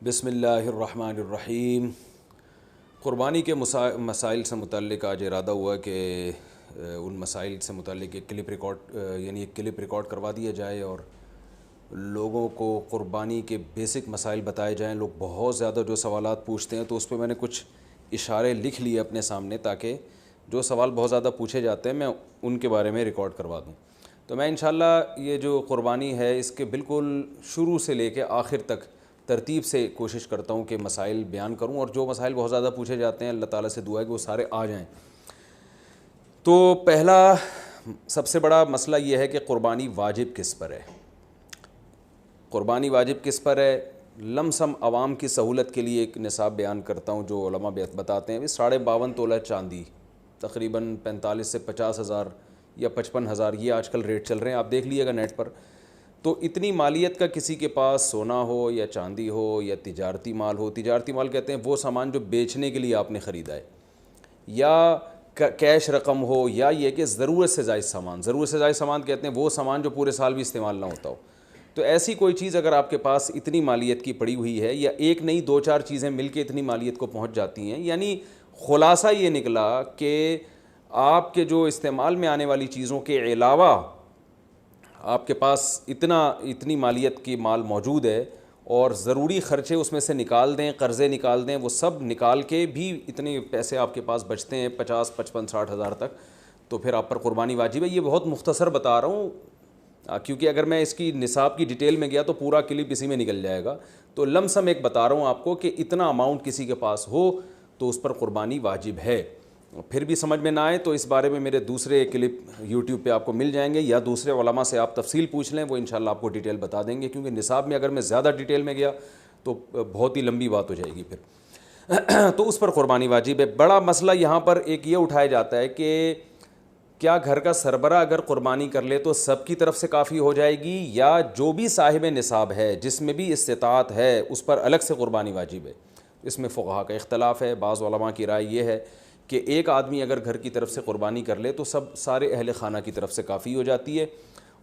بسم اللہ الرحمن الرحیم۔ قربانی کے مسائل سے متعلق آج ارادہ ہوا کہ ان مسائل سے متعلق ایک کلپ ریکارڈ کروا دیا جائے اور لوگوں کو قربانی کے بیسک مسائل بتائے جائیں۔ لوگ بہت زیادہ جو سوالات پوچھتے ہیں تو اس پہ میں نے کچھ اشارے لکھ لیے اپنے سامنے تاکہ جو سوال بہت زیادہ پوچھے جاتے ہیں میں ان کے بارے میں ریکارڈ کروا دوں۔ تو میں انشاءاللہ یہ جو قربانی ہے اس کے بالکل شروع سے لے کے آخر تک ترتیب سے کوشش کرتا ہوں کہ مسائل بیان کروں، اور جو مسائل بہت زیادہ پوچھے جاتے ہیں اللہ تعالیٰ سے دعا ہے کہ وہ سارے آ جائیں۔ تو پہلا سب سے بڑا مسئلہ یہ ہے کہ قربانی واجب کس پر ہے۔ قربانی واجب کس پر ہے؟ لم سم عوام کی سہولت کے لیے ایک نصاب بیان کرتا ہوں جو علماء بتاتے ہیں۔ 52.5 تولہ چاندی تقریباً 45 سے 50 ہزار یا 55 ہزار، یہ آج کل ریٹ چل رہے ہیں، آپ دیکھ لیجیے گا نیٹ پر۔ تو اتنی مالیت کا کسی کے پاس سونا ہو یا چاندی ہو یا تجارتی مال ہو، تجارتی مال کہتے ہیں وہ سامان جو بیچنے کے لیے آپ نے خریدا ہے، یا کیش رقم ہو، یا یہ کہ ضرورت سے زائد سامان، ضرورت سے زائد سامان کہتے ہیں وہ سامان جو پورے سال بھی استعمال نہ ہوتا ہو۔ تو ایسی کوئی چیز اگر آپ کے پاس اتنی مالیت کی پڑی ہوئی ہے، یا ایک نہیں 2-4 چیزیں مل کے اتنی مالیت کو پہنچ جاتی ہیں، یعنی خلاصہ یہ نکلا کہ آپ کے جو استعمال میں آنے والی چیزوں کے علاوہ آپ کے پاس اتنی مالیت کی مال موجود ہے، اور ضروری خرچے اس میں سے نکال دیں، قرضے نکال دیں، وہ سب نکال کے بھی اتنے پیسے آپ کے پاس بچتے ہیں 50 55 60 ہزار تک، تو پھر آپ پر قربانی واجب ہے۔ یہ بہت مختصر بتا رہا ہوں کیونکہ اگر میں اس کی نصاب کی ڈیٹیل میں گیا تو پورا کلپ اسی میں نکل جائے گا۔ تو لم سم ایک بتا رہا ہوں آپ کو کہ اتنا اماؤنٹ کسی کے پاس ہو تو اس پر قربانی واجب ہے۔ پھر بھی سمجھ میں نہ آئے تو اس بارے میں میرے دوسرے کلپ یوٹیوب پہ آپ کو مل جائیں گے، یا دوسرے علماء سے آپ تفصیل پوچھ لیں، وہ انشاءاللہ آپ کو ڈیٹیل بتا دیں گے، کیونکہ نصاب میں اگر میں زیادہ ڈیٹیل میں گیا تو بہت ہی لمبی بات ہو جائے گی پھر۔ تو اس پر قربانی واجب ہے۔ بڑا مسئلہ یہاں پر ایک یہ اٹھایا جاتا ہے کہ کیا گھر کا سربراہ اگر قربانی کر لے تو سب کی طرف سے کافی ہو جائے گی، یا جو بھی صاحب نصاب ہے جس میں بھی استطاعت ہے اس پر الگ سے قربانی واجب ہے؟ اس میں فقہا کا اختلاف ہے۔ بعض علماء کی رائے یہ ہے کہ ایک آدمی اگر گھر کی طرف سے قربانی کر لے تو سارے اہل خانہ کی طرف سے کافی ہو جاتی ہے،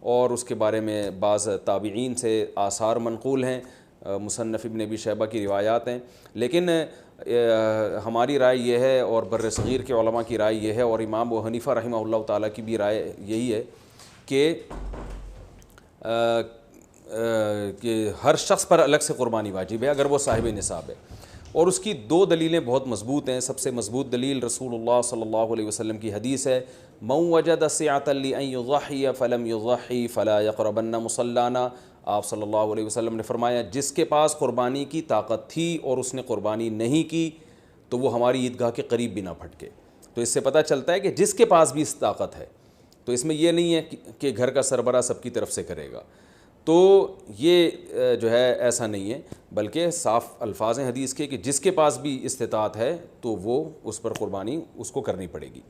اور اس کے بارے میں بعض تابعین سے آثار منقول ہیں، مصنف ابن ابی شیبہ کی روایات ہیں، لیکن ہماری رائے یہ ہے، اور بر صغیر کے علماء کی رائے یہ ہے، اور امام ابو حنیفہ رحمہ اللہ تعالیٰ کی بھی رائے یہی ہے کہ ہر شخص پر الگ سے قربانی واجب ہے اگر وہ صاحب نصاب ہے۔ اور اس کی 2 دلیلیں بہت مضبوط ہیں۔ سب سے مضبوط دلیل رسول اللہ صلی اللہ علیہ وسلم کی حدیث ہے، من وجد سعة لأن يضحي فلم يضحي فلا يقربن مصلانا۔ آپ صلی اللہ علیہ وسلم نے فرمایا جس کے پاس قربانی کی طاقت تھی اور اس نے قربانی نہیں کی تو وہ ہماری عیدگاہ کے قریب بھی نہ پھٹکے۔ تو اس سے پتہ چلتا ہے کہ جس کے پاس بھی اس طاقت ہے، تو اس میں یہ نہیں ہے کہ گھر کا سربراہ سب کی طرف سے کرے گا، تو یہ جو ہے ایسا نہیں ہے، بلکہ صاف الفاظ ہیں حدیث کے کہ جس کے پاس بھی استطاعت ہے تو وہ اس پر قربانی اس کو کرنی پڑے گی۔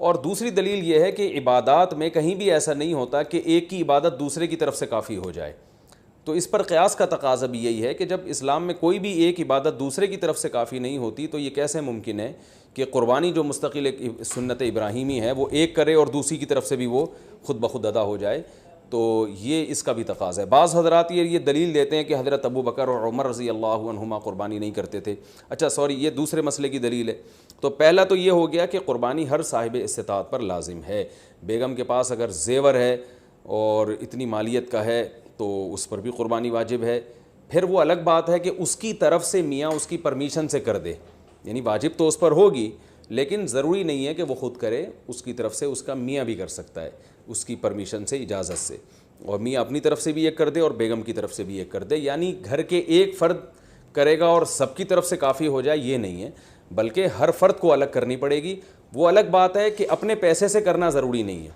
اور دوسری دلیل یہ ہے کہ عبادات میں کہیں بھی ایسا نہیں ہوتا کہ ایک کی عبادت دوسرے کی طرف سے کافی ہو جائے، تو اس پر قیاس کا تقاضا بھی یہی ہے کہ جب اسلام میں کوئی بھی ایک عبادت دوسرے کی طرف سے کافی نہیں ہوتی تو یہ کیسے ممکن ہے کہ قربانی جو مستقل ایک سنت ابراہیمی ہے وہ ایک کرے اور دوسری کی طرف سے بھی وہ خود بخود ادا ہو جائے؟ تو یہ اس کا بھی تقاضا ہے۔ بعض حضرات یہ دلیل دیتے ہیں کہ حضرت ابو بکر اور عمر رضی اللہ عنہما قربانی نہیں کرتے تھے۔ یہ دوسرے مسئلے کی دلیل ہے۔ تو پہلا تو یہ ہو گیا کہ قربانی ہر صاحب استطاعت پر لازم ہے۔ بیگم کے پاس اگر زیور ہے اور اتنی مالیت کا ہے تو اس پر بھی قربانی واجب ہے۔ پھر وہ الگ بات ہے کہ اس کی طرف سے میاں اس کی پرمیشن سے کر دے، یعنی واجب تو اس پر ہوگی لیکن ضروری نہیں ہے کہ وہ خود کرے، اس کی طرف سے اس کا میاں بھی کر سکتا ہے اس کی پرمیشن سے، اجازت سے، اور میاں اپنی طرف سے بھی ایک کر دے اور بیگم کی طرف سے بھی ایک کر دے، یعنی گھر کے ایک فرد کرے گا اور سب کی طرف سے کافی ہو جائے یہ نہیں ہے، بلکہ ہر فرد کو الگ کرنی پڑے گی۔ وہ الگ بات ہے کہ اپنے پیسے سے کرنا ضروری نہیں ہے،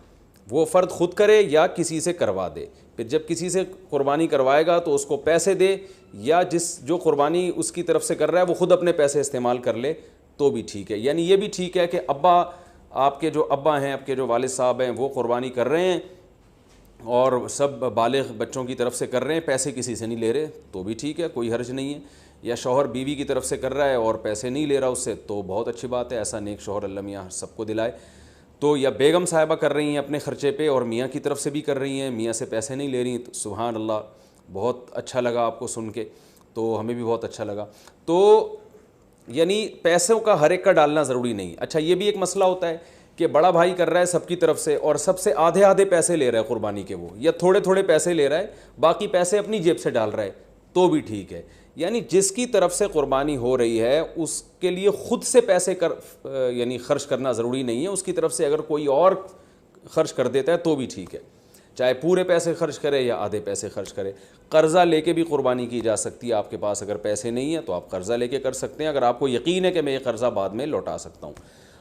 وہ فرد خود کرے یا کسی سے کروا دے۔ پھر جب کسی سے قربانی کروائے گا تو اس کو پیسے دے، یا جو قربانی اس کی طرف سے کر رہا ہے وہ خود اپنے پیسے استعمال کر لے تو بھی ٹھیک ہے۔ یعنی یہ بھی ٹھیک ہے کہ آپ کے جو ابا ہیں، آپ کے جو والد صاحب ہیں وہ قربانی کر رہے ہیں اور سب بالغ بچوں کی طرف سے کر رہے ہیں، پیسے کسی سے نہیں لے رہے تو بھی ٹھیک ہے، کوئی حرج نہیں ہے۔ یا شوہر بیوی کی طرف سے کر رہا ہے اور پیسے نہیں لے رہا اس سے تو بہت اچھی بات ہے، ایسا نیک شوہر اللہ میاں سب کو دلائے۔ تو یا بیگم صاحبہ کر رہی ہیں اپنے خرچے پہ اور میاں کی طرف سے بھی کر رہی ہیں، میاں سے پیسے نہیں لے رہی، تو سبحان اللہ، بہت اچھا لگا آپ کو سن کے۔ تو ہمیں بھی بہت اچھا لگا. تو یعنی پیسوں کا ہر ایک کا ڈالنا ضروری نہیں. اچھا یہ بھی ایک مسئلہ ہوتا ہے کہ بڑا بھائی کر رہا ہے سب کی طرف سے اور سب سے آدھے آدھے پیسے لے رہا ہے قربانی کے, وہ یا تھوڑے تھوڑے پیسے لے رہا ہے, باقی پیسے اپنی جیب سے ڈال رہا ہے, تو بھی ٹھیک ہے. یعنی جس کی طرف سے قربانی ہو رہی ہے اس کے لیے خود سے پیسے یعنی خرچ کرنا ضروری نہیں ہے. اس کی طرف سے اگر کوئی اور خرچ کر دیتا ہے تو بھی ٹھیک ہے, چاہے پورے پیسے خرچ کرے یا آدھے پیسے خرچ کرے. قرضہ لے کے بھی قربانی کی جا سکتی ہے. آپ کے پاس اگر پیسے نہیں ہیں تو آپ قرضہ لے کے کر سکتے ہیں, اگر آپ کو یقین ہے کہ میں یہ قرضہ بعد میں لوٹا سکتا ہوں.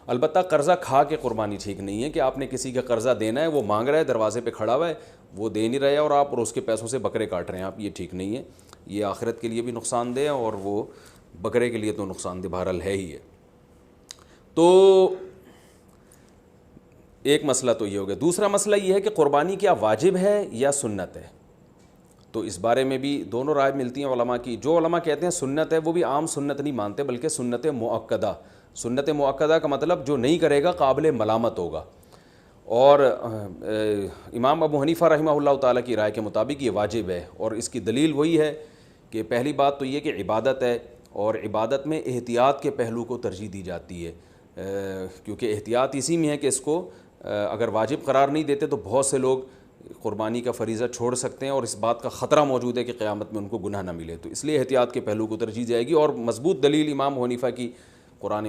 البتہ قرضہ کھا کے قربانی ٹھیک نہیں ہے کہ آپ نے کسی کا قرضہ دینا ہے, وہ مانگ رہا ہے, دروازے پہ کھڑا ہوا ہے, وہ دے نہیں رہے اور آپ اس کے پیسوں سے بکرے کاٹ رہے ہیں آپ, یہ ٹھیک نہیں ہے. یہ آخرت کے لیے بھی نقصان دہ ہے اور وہ بکرے کے لیے تو نقصان دہ بہرحال ہے ہی ہے. تو ایک مسئلہ تو یہ ہو گیا. دوسرا مسئلہ یہ ہے کہ قربانی کیا واجب ہے یا سنت ہے. تو اس بارے میں بھی دونوں رائے ملتی ہیں علماء کی. جو علماء کہتے ہیں سنت ہے وہ بھی عام سنت نہیں مانتے بلکہ سنت مؤکدہ. سنت مؤکدہ کا مطلب جو نہیں کرے گا قابل ملامت ہوگا. اور امام ابو حنیفہ رحمہ اللہ تعالیٰ کی رائے کے مطابق یہ واجب ہے, اور اس کی دلیل وہی ہے کہ پہلی بات تو یہ کہ عبادت ہے, اور عبادت میں احتیاط کے پہلو کو ترجیح دی جاتی ہے, کیونکہ احتیاط اسی میں ہے کہ اس کو اگر واجب قرار نہیں دیتے تو بہت سے لوگ قربانی کا فریضہ چھوڑ سکتے ہیں, اور اس بات کا خطرہ موجود ہے کہ قیامت میں ان کو گناہ نہ ملے. تو اس لیے احتیاط کے پہلو کو ترجیح جائے گی. اور مضبوط دلیل امام حنیفہ کی قرآن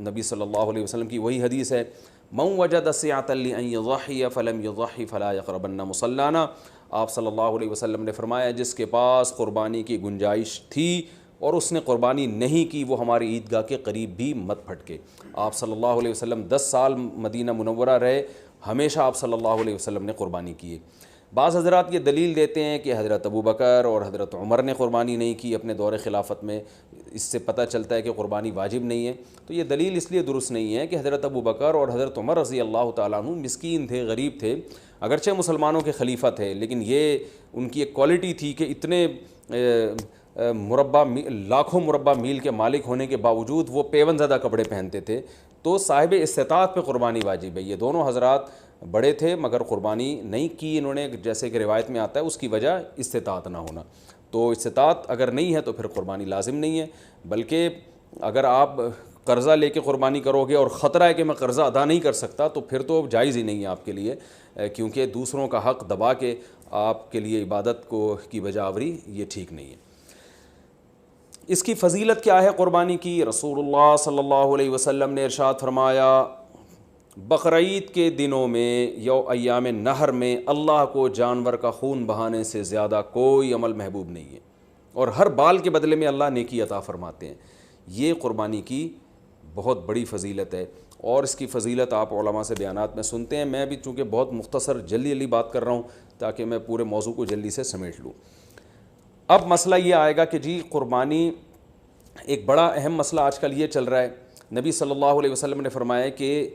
نبی صلی اللہ علیہ وسلم کی وہی حدیث ہے, من وجد سعة لأن يضحي فلم يضحي فلا يقربن مصلانا. آپ صلی اللہ علیہ وسلم نے فرمایا جس کے پاس قربانی کی گنجائش تھی اور اس نے قربانی نہیں کی وہ ہماری عیدگاہ کے قریب بھی مت پھٹکے. آپ صلی اللہ علیہ وسلم 10 سال مدینہ منورہ رہے, ہمیشہ آپ صلی اللہ علیہ وسلم نے قربانی کی. بعض حضرات یہ دلیل دیتے ہیں کہ حضرت ابو بکر اور حضرت عمر نے قربانی نہیں کی اپنے دور خلافت میں, اس سے پتہ چلتا ہے کہ قربانی واجب نہیں ہے. تو یہ دلیل اس لیے درست نہیں ہے کہ حضرت ابو بکر اور حضرت عمر رضی اللہ تعالیٰ عنہ مسکین تھے, غریب تھے, اگرچہ مسلمانوں کے خلیفہ تھے, لیکن یہ ان کی ایک کوالٹی تھی کہ اتنے لاکھوں مربع میل کے مالک ہونے کے باوجود وہ پیون زدہ کپڑے پہنتے تھے. تو صاحب استطاعت پہ قربانی واجب ہے. یہ دونوں حضرات بڑے تھے مگر قربانی نہیں کی انہوں نے, جیسے کہ روایت میں آتا ہے اس کی وجہ استطاعت نہ ہونا. تو استطاعت اگر نہیں ہے تو پھر قربانی لازم نہیں ہے, بلکہ اگر آپ قرضہ لے کے قربانی کرو گے اور خطرہ ہے کہ میں قرضہ ادا نہیں کر سکتا تو پھر تو جائز ہی نہیں ہے آپ کے لیے, کیونکہ دوسروں کا حق دبا کے آپ کے لیے عبادت کی بجا آوری یہ ٹھیک نہیں ہے. اس کی فضیلت کیا ہے قربانی کی؟ رسول اللہ صلی اللہ علیہ وسلم نے ارشاد فرمایا بقرعید کے دنوں میں ایام نحر میں اللہ کو جانور کا خون بہانے سے زیادہ کوئی عمل محبوب نہیں ہے, اور ہر بال کے بدلے میں اللہ نیکی عطا فرماتے ہیں. یہ قربانی کی بہت بڑی فضیلت ہے, اور اس کی فضیلت آپ علماء سے بیانات میں سنتے ہیں. میں بھی چونکہ بہت مختصر جلدی بات کر رہا ہوں تاکہ میں پورے موضوع کو جلدی سے سمیٹ لوں. اب مسئلہ یہ آئے گا کہ جی قربانی, ایک بڑا اہم مسئلہ آج کل یہ چل رہا ہے. نبی صلی اللہ علیہ وسلم نے فرمایا کہ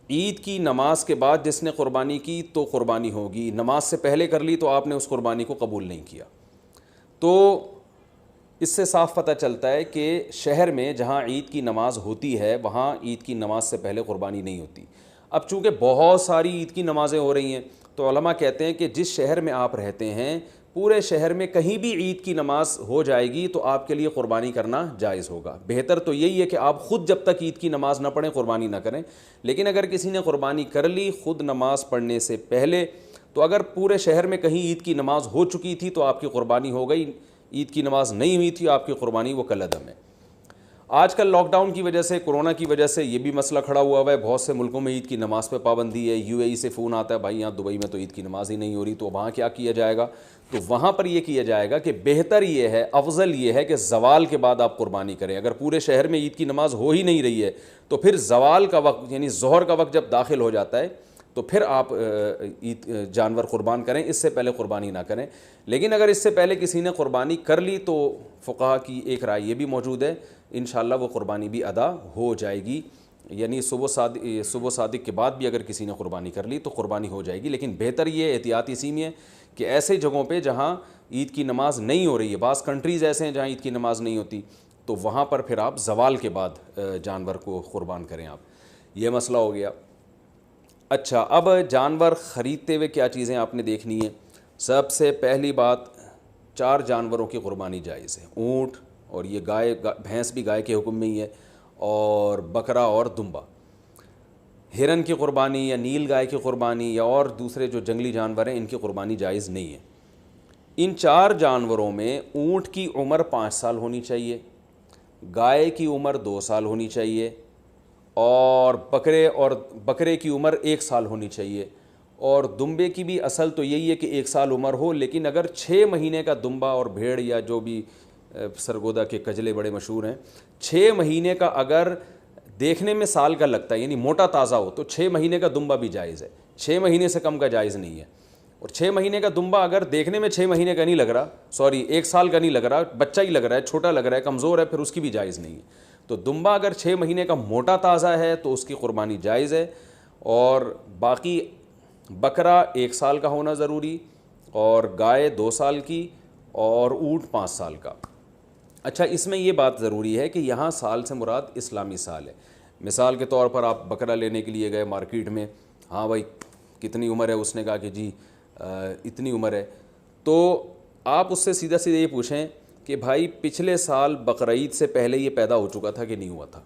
عید کی نماز کے بعد جس نے قربانی کی تو قربانی ہوگی, نماز سے پہلے کر لی تو آپ نے اس قربانی کو قبول نہیں کیا. تو اس سے صاف پتہ چلتا ہے کہ شہر میں جہاں عید کی نماز ہوتی ہے وہاں عید کی نماز سے پہلے قربانی نہیں ہوتی. اب چونکہ بہت ساری عید کی نمازیں ہو رہی ہیں تو علماء کہتے ہیں کہ جس شہر میں آپ رہتے ہیں پورے شہر میں کہیں بھی عید کی نماز ہو جائے گی تو آپ کے لیے قربانی کرنا جائز ہوگا. بہتر تو یہی ہے کہ آپ خود جب تک عید کی نماز نہ پڑھیں قربانی نہ کریں. لیکن اگر کسی نے قربانی کر لی خود نماز پڑھنے سے پہلے تو اگر پورے شہر میں کہیں عید کی نماز ہو چکی تھی تو آپ کی قربانی ہو گئی, عید کی نماز نہیں ہوئی تھی آپ کی قربانی وہ کالعدم ہے. آج کل لاک ڈاؤن کی وجہ سے, کورونا کی وجہ سے یہ بھی مسئلہ کھڑا ہوا ہے. بہت سے ملکوں میں عید کی نماز پہ پابندی ہے. UAE سے فون آتا ہے بھائی یہاں دبئی میں تو عید کی نماز ہی نہیں ہو رہی, تو وہاں کیا کیا جائے گا؟ تو وہاں پر یہ کیا جائے گا کہ بہتر یہ ہے, افضل یہ ہے کہ زوال کے بعد آپ قربانی کریں. اگر پورے شہر میں عید کی نماز ہو ہی نہیں رہی ہے تو پھر زوال کا وقت یعنی ظہر کا وقت جب داخل ہو جاتا ہے تو پھر آپ جانور قربان کریں, اس سے پہلے قربانی نہ کریں. لیکن اگر اس سے پہلے کسی نے قربانی کر لی تو فقہا کی ایک رائے یہ بھی موجود ہے انشاءاللہ وہ قربانی بھی ادا ہو جائے گی. یعنی صبح صادق کے بعد بھی اگر کسی نے قربانی کر لی تو قربانی ہو جائے گی. لیکن بہتر یہ احتیاط اسی میں ہے کہ ایسے جگہوں پہ جہاں عید کی نماز نہیں ہو رہی ہے, بعض کنٹریز ایسے ہیں جہاں عید کی نماز نہیں ہوتی, تو وہاں پر پھر آپ زوال کے بعد جانور کو قربان کریں آپ. یہ مسئلہ ہو گیا. اچھا, اب جانور خریدتے ہوئے کیا چیزیں آپ نے دیکھنی ہیں؟ سب سے پہلی بات 4 جانوروں کی قربانی جائز ہے. اونٹ، اور یہ گائے، بھینس بھی گائے کے حکم میں ہی ہے، اور بکرا اور دمبا. ہرن کی قربانی یا نیل گائے کی قربانی یا اور دوسرے جو جنگلی جانور ہیں ان کی قربانی جائز نہیں ہے. ان 4 جانوروں میں اونٹ کی عمر 5 سال ہونی چاہیے، گائے کی عمر 2 سال ہونی چاہیے، اور بکرے کی عمر 1 سال ہونی چاہیے، اور دمبے کی بھی اصل تو یہی ہے کہ 1 سال عمر ہو، لیکن اگر 6 مہینے کا دمبا اور بھیڑ یا جو بھی سرگودا کے کجلے بڑے مشہور ہیں، 6 مہینے کا اگر دیکھنے میں سال کا لگتا ہے یعنی موٹا تازہ ہو تو 6 مہینے کا دمبا بھی جائز ہے. 6 مہینے سے کم کا جائز نہیں ہے. اور 6 مہینے کا دمبا اگر دیکھنے میں 6 مہینے کا نہیں لگ رہا، 1 سال کا نہیں لگ رہا، بچہ ہی لگ رہا ہے، چھوٹا لگ رہا ہے، کمزور ہے، پھر اس کی بھی جائز نہیں ہے. تو دمبا اگر 6 مہینے کا موٹا تازہ ہے تو اس کی قربانی جائز ہے. اور باقی بکرا 1 سال کا ہونا ضروری، اور گائے 2 سال کی، اور اونٹ 5 سال کا. اچھا، اس میں یہ بات ضروری ہے کہ یہاں سال سے مراد اسلامی سال ہے. مثال کے طور پر آپ بکرا لینے کے لیے گئے مارکیٹ میں، ہاں بھائی کتنی عمر ہے، اس نے کہا کہ جی اتنی عمر ہے، تو آپ اس سے سیدھا سیدھا یہ پوچھیں کہ بھائی پچھلے سال بقرعید سے پہلے یہ پیدا ہو چکا تھا کہ نہیں ہوا تھا؟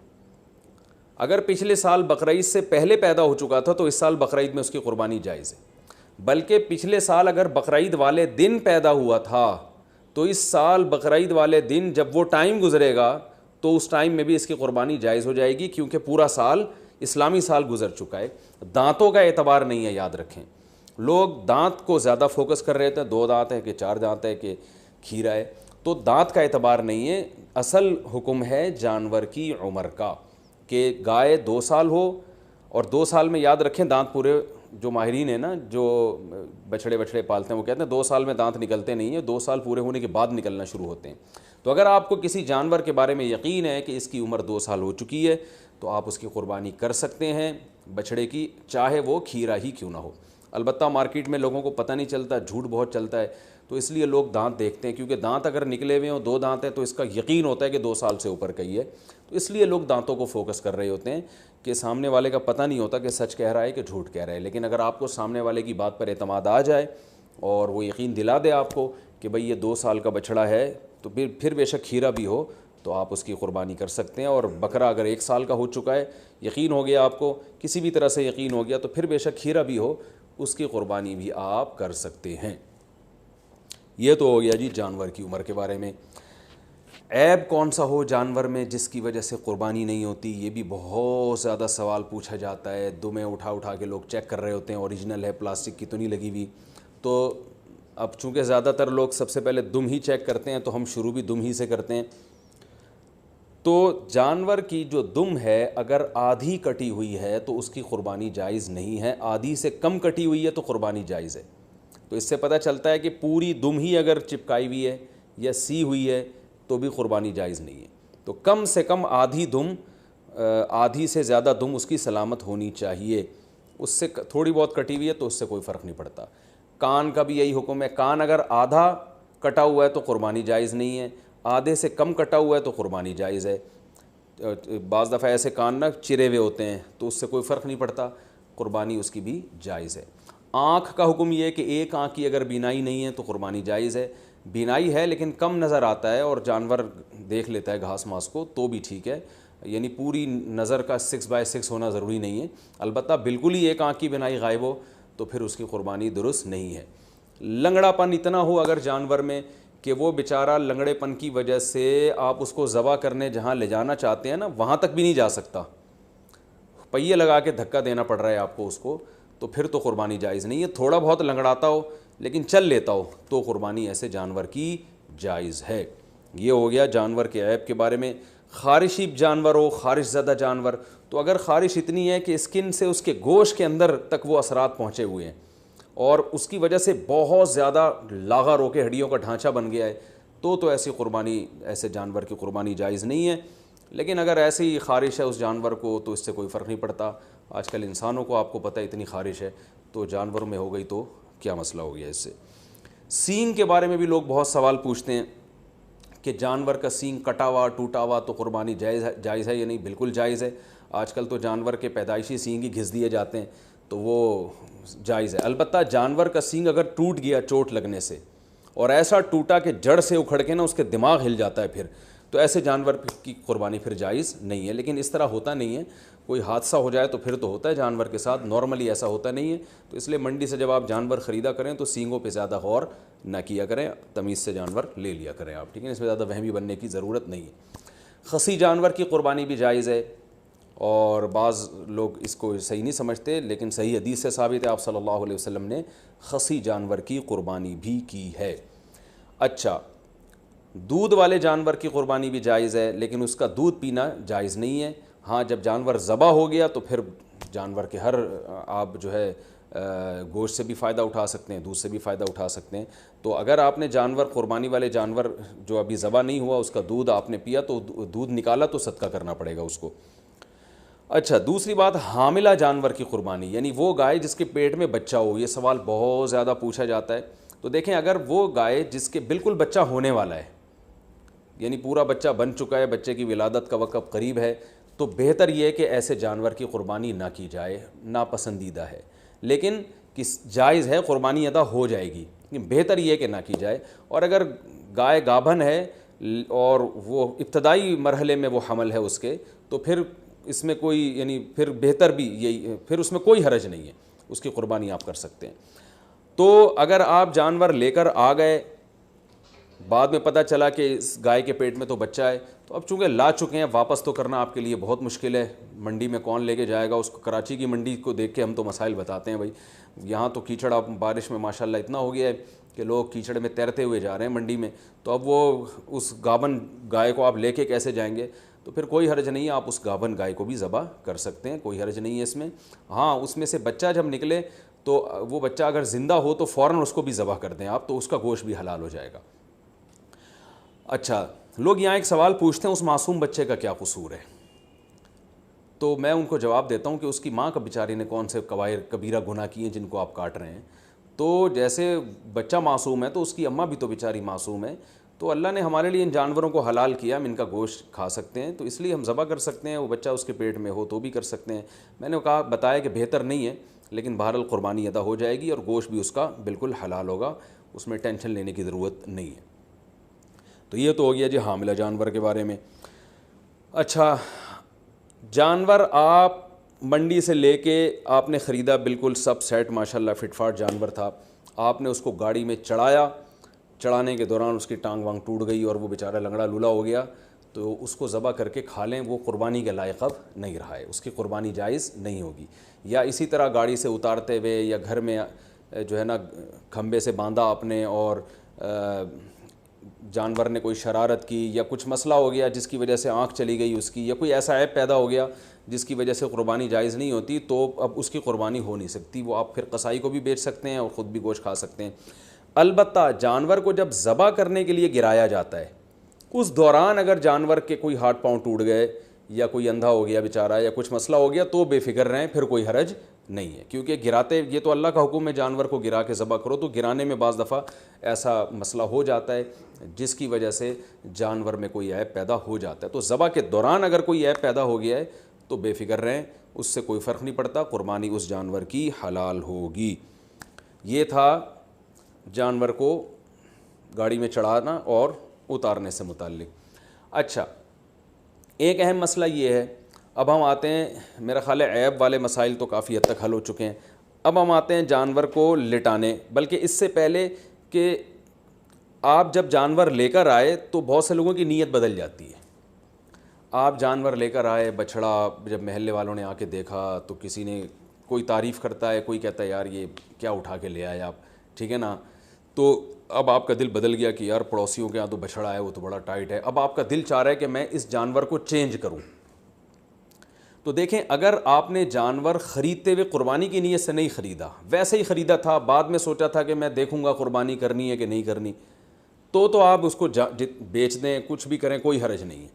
اگر پچھلے سال بقرعید سے پہلے پیدا ہو چکا تھا تو اس سال بقرعید میں اس کی قربانی جائز ہے. بلکہ پچھلے سال اگر بقرعید والے دن پیدا ہوا تھا تو اس سال بقرعید والے دن جب وہ ٹائم گزرے گا تو اس ٹائم میں بھی اس کی قربانی جائز ہو جائے گی، کیونکہ پورا سال اسلامی سال گزر چکا ہے. دانتوں کا اعتبار نہیں ہے، یاد رکھیں. لوگ دانت کو زیادہ فوکس کر رہے تھے، 2 دانت ہے کہ 4 دانت ہے کہ کھیرا ہے، تو دانت کا اعتبار نہیں ہے. اصل حکم ہے جانور کی عمر کا، کہ گائے 2 سال ہو، اور 2 سال میں یاد رکھیں دانت پورے، جو ماہرین ہیں نا جو بچھڑے پالتے ہیں وہ کہتے ہیں 2 سال میں دانت نکلتے نہیں ہیں، 2 سال پورے ہونے کے بعد نکلنا شروع ہوتے ہیں. تو اگر آپ کو کسی جانور کے بارے میں یقین ہے کہ اس کی عمر 2 سال ہو چکی ہے تو آپ اس کی قربانی کر سکتے ہیں بچھڑے کی، چاہے وہ کھیرا ہی کیوں نہ ہو. البتہ مارکیٹ میں لوگوں کو پتہ نہیں چلتا، جھوٹ بہت چلتا ہے، تو اس لیے لوگ دانت دیکھتے ہیں، کیونکہ دانت اگر نکلے ہوئے ہوں 2 دانت ہیں تو اس کا یقین ہوتا ہے کہ 2 سال سے اوپر کا ہی ہے. تو اس لیے لوگ دانتوں کو فوکس کر رہے ہوتے ہیں کہ سامنے والے کا پتہ نہیں ہوتا کہ سچ کہہ رہا ہے کہ جھوٹ کہہ رہا ہے. لیکن اگر آپ کو سامنے والے کی بات پر اعتماد آ جائے اور وہ یقین دلا دے آپ کو کہ بھئی یہ 2 سال کا بچھڑا ہے، تو پھر بے شک کھیرا بھی ہو تو آپ اس کی قربانی کر سکتے ہیں. اور بکرا اگر 1 سال کا ہو چکا ہے، یقین ہو گیا آپ کو، کسی بھی طرح سے یقین ہو گیا، تو پھر بے شک کھیرا بھی ہو اس کی قربانی بھی آپ کر سکتے ہیں. یہ تو ہو گیا جی جانور کی عمر کے بارے میں. عیب کون سا ہو جانور میں جس کی وجہ سے قربانی نہیں ہوتی، یہ بھی بہت زیادہ سوال پوچھا جاتا ہے. دمیں اٹھا کے لوگ چیک کر رہے ہوتے ہیں اوریجنل ہے، پلاسٹک کی تو نہیں لگی ہوئی. تو اب چونکہ زیادہ تر لوگ سب سے پہلے دم ہی چیک کرتے ہیں تو ہم شروع بھی دم ہی سے کرتے ہیں. تو جانور کی جو دم ہے اگر آدھی کٹی ہوئی ہے تو اس کی قربانی جائز نہیں ہے، آدھی سے کم کٹی ہوئی ہے تو قربانی جائز ہے. تو اس سے پتہ چلتا ہے کہ پوری دم ہی اگر چپکائی ہوئی ہے یا سی ہوئی ہے تو بھی قربانی جائز نہیں ہے. تو کم سے کم آدھی دم، آدھی سے زیادہ دم اس کی سلامت ہونی چاہیے. اس سے تھوڑی بہت کٹی ہوئی ہے تو اس سے کوئی فرق نہیں پڑتا. کان کا بھی یہی حکم ہے، کان اگر آدھا کٹا ہوا ہے تو قربانی جائز نہیں ہے، آدھے سے کم کٹا ہوا ہے تو قربانی جائز ہے. بعض دفعہ ایسے کان نہ چرے ہوئے ہوتے ہیں تو اس سے کوئی فرق نہیں پڑتا، قربانی اس کی بھی جائز ہے. آنکھ کا حکم یہ ہے کہ ایک آنکھ کی اگر بینائی نہیں ہے تو قربانی جائز ہے. بینائی ہے لیکن کم نظر آتا ہے اور جانور دیکھ لیتا ہے گھاس ماس کو تو بھی ٹھیک ہے، یعنی پوری نظر کا 6/6 ہونا ضروری نہیں ہے. البتہ بالکل ہی ایک آنکھ کی بینائی غائب ہو تو پھر اس کی قربانی درست نہیں ہے. لنگڑا پن اتنا ہو اگر جانور میں کہ وہ بیچارہ لنگڑے پن کی وجہ سے آپ اس کو ذبح کرنے جہاں لے جانا چاہتے ہیں نا وہاں تک بھی نہیں جا سکتا، پہیے لگا کے دھکا دینا پڑ رہا ہے آپ کو اس کو، تو پھر تو قربانی جائز نہیں ہے. تھوڑا بہت لنگڑاتا ہو لیکن چل لیتا ہو تو قربانی ایسے جانور کی جائز ہے. یہ ہو گیا جانور کے عیب کے بارے میں. خارشی جانور ہو، خارش زدہ جانور، تو اگر خارش اتنی ہے کہ اسکن سے اس کے گوشت کے اندر تک وہ اثرات پہنچے ہوئے ہیں اور اس کی وجہ سے بہت زیادہ لاغر ہو کے ہڈیوں کا ڈھانچہ بن گیا ہے تو ایسی قربانی، ایسے جانور کی قربانی جائز نہیں ہے. لیکن اگر ایسی خارش ہے اس جانور کو تو اس سے کوئی فرق نہیں پڑتا. آج کل انسانوں کو آپ کو پتہ ہے اتنی خارش ہے، تو جانوروں میں ہو گئی تو کیا مسئلہ ہو گیا اس سے. سینگ کے بارے میں بھی لوگ بہت سوال پوچھتے ہیں کہ جانور کا سینگ کٹا ہوا ٹوٹا ہوا تو قربانی جائز ہے یا نہیں. بالکل جائز ہے. آج کل تو جانور کے پیدائشی سینگ ہی گھس دیے جاتے ہیں تو وہ جائز ہے. البتہ جانور کا سینگ اگر ٹوٹ گیا چوٹ لگنے سے اور ایسا ٹوٹا کہ جڑ سے اکھڑ کے نا اس کے دماغ ہل جاتا ہے پھر، تو ایسے جانور کی قربانی پھر جائز نہیں ہے۔ لیکن اس طرح ہوتا نہیں ہے، کوئی حادثہ ہو جائے تو پھر تو ہوتا ہے جانور کے ساتھ، نارملی ایسا ہوتا نہیں ہے۔ تو اس لیے منڈی سے جب آپ جانور خریدا کریں تو سینگوں پہ زیادہ غور نہ کیا کریں، تمیز سے جانور لے لیا کریں آپ، ٹھیک ہے، اس میں زیادہ وہمی بننے کی ضرورت نہیں ہے۔ خصی جانور کی قربانی بھی جائز ہے، اور بعض لوگ اس کو صحیح نہیں سمجھتے، لیکن صحیح حدیث سے ثابت ہے، آپ صلی اللہ علیہ وسلم نے خصی جانور کی قربانی بھی کی ہے۔ اچھا، دودھ والے جانور کی قربانی بھی جائز ہے، لیکن اس کا دودھ پینا جائز نہیں ہے۔ ہاں، جب جانور ذبح ہو گیا تو پھر جانور کے ہر آپ جو ہے گوشت سے بھی فائدہ اٹھا سکتے ہیں، دودھ سے بھی فائدہ اٹھا سکتے ہیں۔ تو اگر آپ نے جانور قربانی والے جانور جو ابھی ذبح نہیں ہوا اس کا دودھ آپ نے پیا تو دودھ نکالا تو صدقہ کرنا پڑے گا اس کو۔ اچھا، دوسری بات، حاملہ جانور کی قربانی، یعنی وہ گائے جس کے پیٹ میں بچہ ہو۔ یہ سوال بہت زیادہ پوچھا جاتا ہے۔ تو دیکھیں، اگر وہ گائے جس کے بالکل بچہ ہونے والا ہے، یعنی پورا بچہ بن چکا ہے، بچے کی ولادت کا وقت قریب ہے، تو بہتر یہ ہے کہ ایسے جانور کی قربانی نہ کی جائے، ناپسندیدہ ہے، لیکن جائز ہے، قربانی ادا ہو جائے گی، بہتر یہ ہے کہ نہ کی جائے۔ اور اگر گائے گابھن ہے اور وہ ابتدائی مرحلے میں وہ حمل ہے اس کے، تو پھر اس میں کوئی یعنی پھر بہتر بھی یہی، پھر اس میں کوئی حرج نہیں ہے، اس کی قربانی آپ کر سکتے ہیں۔ تو اگر آپ جانور لے کر آ گئے، بعد میں پتہ چلا کہ اس گائے کے پیٹ میں تو بچہ ہے، تو اب چونکہ لا چکے ہیں، واپس تو کرنا آپ کے لیے بہت مشکل ہے، منڈی میں کون لے کے جائے گا اس کو؟ کراچی کی منڈی کو دیکھ کے ہم تو مسائل بتاتے ہیں بھائی، یہاں تو کیچڑ اب بارش میں ماشاءاللہ اتنا ہو گیا ہے کہ لوگ کیچڑ میں تیرتے ہوئے جا رہے ہیں منڈی میں، تو اب وہ اس گابن گائے کو آپ لے کے کیسے جائیں گے؟ تو پھر کوئی حرج نہیں ہے، آپ اس گابن گائے کو بھی ذبح کر سکتے ہیں، کوئی حرج نہیں ہے اس میں۔ ہاں، اس میں سے بچہ جب نکلے تو وہ بچہ اگر زندہ ہو تو فوراً اس کو بھی ذبح کر دیں آپ، تو اس کا گوشت بھی حلال ہو جائے گا۔ اچھا، لوگ یہاں ایک سوال پوچھتے ہیں، اس معصوم بچے کا کیا قصور ہے؟ تو میں ان کو جواب دیتا ہوں کہ اس کی ماں کا بیچاری نے کون سے کبیرہ گناہ کیے ہیں جن کو آپ کاٹ رہے ہیں؟ تو جیسے بچہ معصوم ہے تو اس کی اماں بھی تو بیچاری معصوم ہے، تو اللہ نے ہمارے لیے ان جانوروں کو حلال کیا، ہم ان کا گوشت کھا سکتے ہیں، تو اس لیے ہم ذبح کر سکتے ہیں، وہ بچہ اس کے پیٹ میں ہو تو بھی کر سکتے ہیں۔ میں نے بتایا کہ بہتر نہیں ہے، لیکن بہرحال قربانی ادا ہو جائے گی اور گوشت بھی اس کا بالکل حلال ہوگا، اس میں ٹینشن لینے کی ضرورت نہیں ہے۔ تو یہ تو ہو گیا جی حاملہ جانور کے بارے میں۔ اچھا، جانور آپ منڈی سے لے کے آپ نے خریدا، بالکل سب سیٹ ماشاءاللہ فٹ فاٹ جانور تھا، آپ نے اس کو گاڑی میں چڑھایا، چڑھانے کے دوران اس کی ٹانگ وانگ ٹوٹ گئی اور وہ بیچارہ لنگڑا لولا ہو گیا، تو اس کو ذبح کر کے کھا لیں، وہ قربانی کے لائق اب نہیں رہا ہے، اس کی قربانی جائز نہیں ہوگی۔ یا اسی طرح گاڑی سے اتارتے ہوئے یا گھر میں جو ہے نا کھمبے سے باندھا اپنے اور جانور نے کوئی شرارت کی یا کچھ مسئلہ ہو گیا جس کی وجہ سے آنکھ چلی گئی اس کی، یا کوئی ایسا عیب پیدا ہو گیا جس کی وجہ سے قربانی جائز نہیں ہوتی، تو اب اس کی قربانی ہو نہیں سکتی، وہ آپ پھر قصائی کو بھی بیچ سکتے ہیں اور خود بھی گوشت کھا سکتے ہیں۔ البتہ جانور کو جب ذبح کرنے کے لیے گرایا جاتا ہے، اس دوران اگر جانور کے کوئی ہاتھ پاؤں ٹوٹ گئے یا کوئی اندھا ہو گیا بیچارہ یا کچھ مسئلہ ہو گیا تو بے فکر رہیں، پھر کوئی حرج نہیں ہے، کیونکہ گراتے یہ تو اللہ کا حکم ہے جانور کو گرا کے ذبح کرو، تو گرانے میں بعض دفعہ ایسا مسئلہ ہو جاتا ہے جس کی وجہ سے جانور میں کوئی عیب پیدا ہو جاتا ہے، تو ذبح کے دوران اگر کوئی عیب پیدا ہو گیا ہے تو بے فکر رہیں، اس سے کوئی فرق نہیں پڑتا، قربانی اس جانور کی حلال ہوگی۔ یہ تھا جانور کو گاڑی میں چڑھانا اور اتارنے سے متعلق۔ اچھا، ایک اہم مسئلہ یہ ہے، اب ہم آتے ہیں، میرا خیال ہے عیب والے مسائل تو کافی حد تک حل ہو چکے ہیں، اب ہم آتے ہیں جانور کو لٹانے، بلکہ اس سے پہلے کہ آپ جب جانور لے کر آئے تو بہت سے لوگوں کی نیت بدل جاتی ہے۔ آپ جانور لے کر آئے، بچھڑا، جب محلے والوں نے آ کے دیکھا تو کسی نے کوئی تعریف کرتا ہے، کوئی کہتا ہے یار یہ کیا اٹھا کے لے آئے آپ، ٹھیک ہے نا، تو اب آپ کا دل بدل گیا کہ یار پڑوسیوں کے یہاں تو بچھڑا ہے وہ تو بڑا ٹائٹ ہے، اب آپ کا دل چاہ رہا ہے کہ میں اس جانور کو چینج کروں۔ تو دیکھیں، اگر آپ نے جانور خریدتے ہوئے قربانی کی نیت سے نہیں خریدا، ویسے ہی خریدا تھا، بعد میں سوچا تھا کہ میں دیکھوں گا قربانی کرنی ہے کہ نہیں کرنی، تو آپ اس کو بیچ دیں، کچھ بھی کریں، کوئی حرج نہیں ہے۔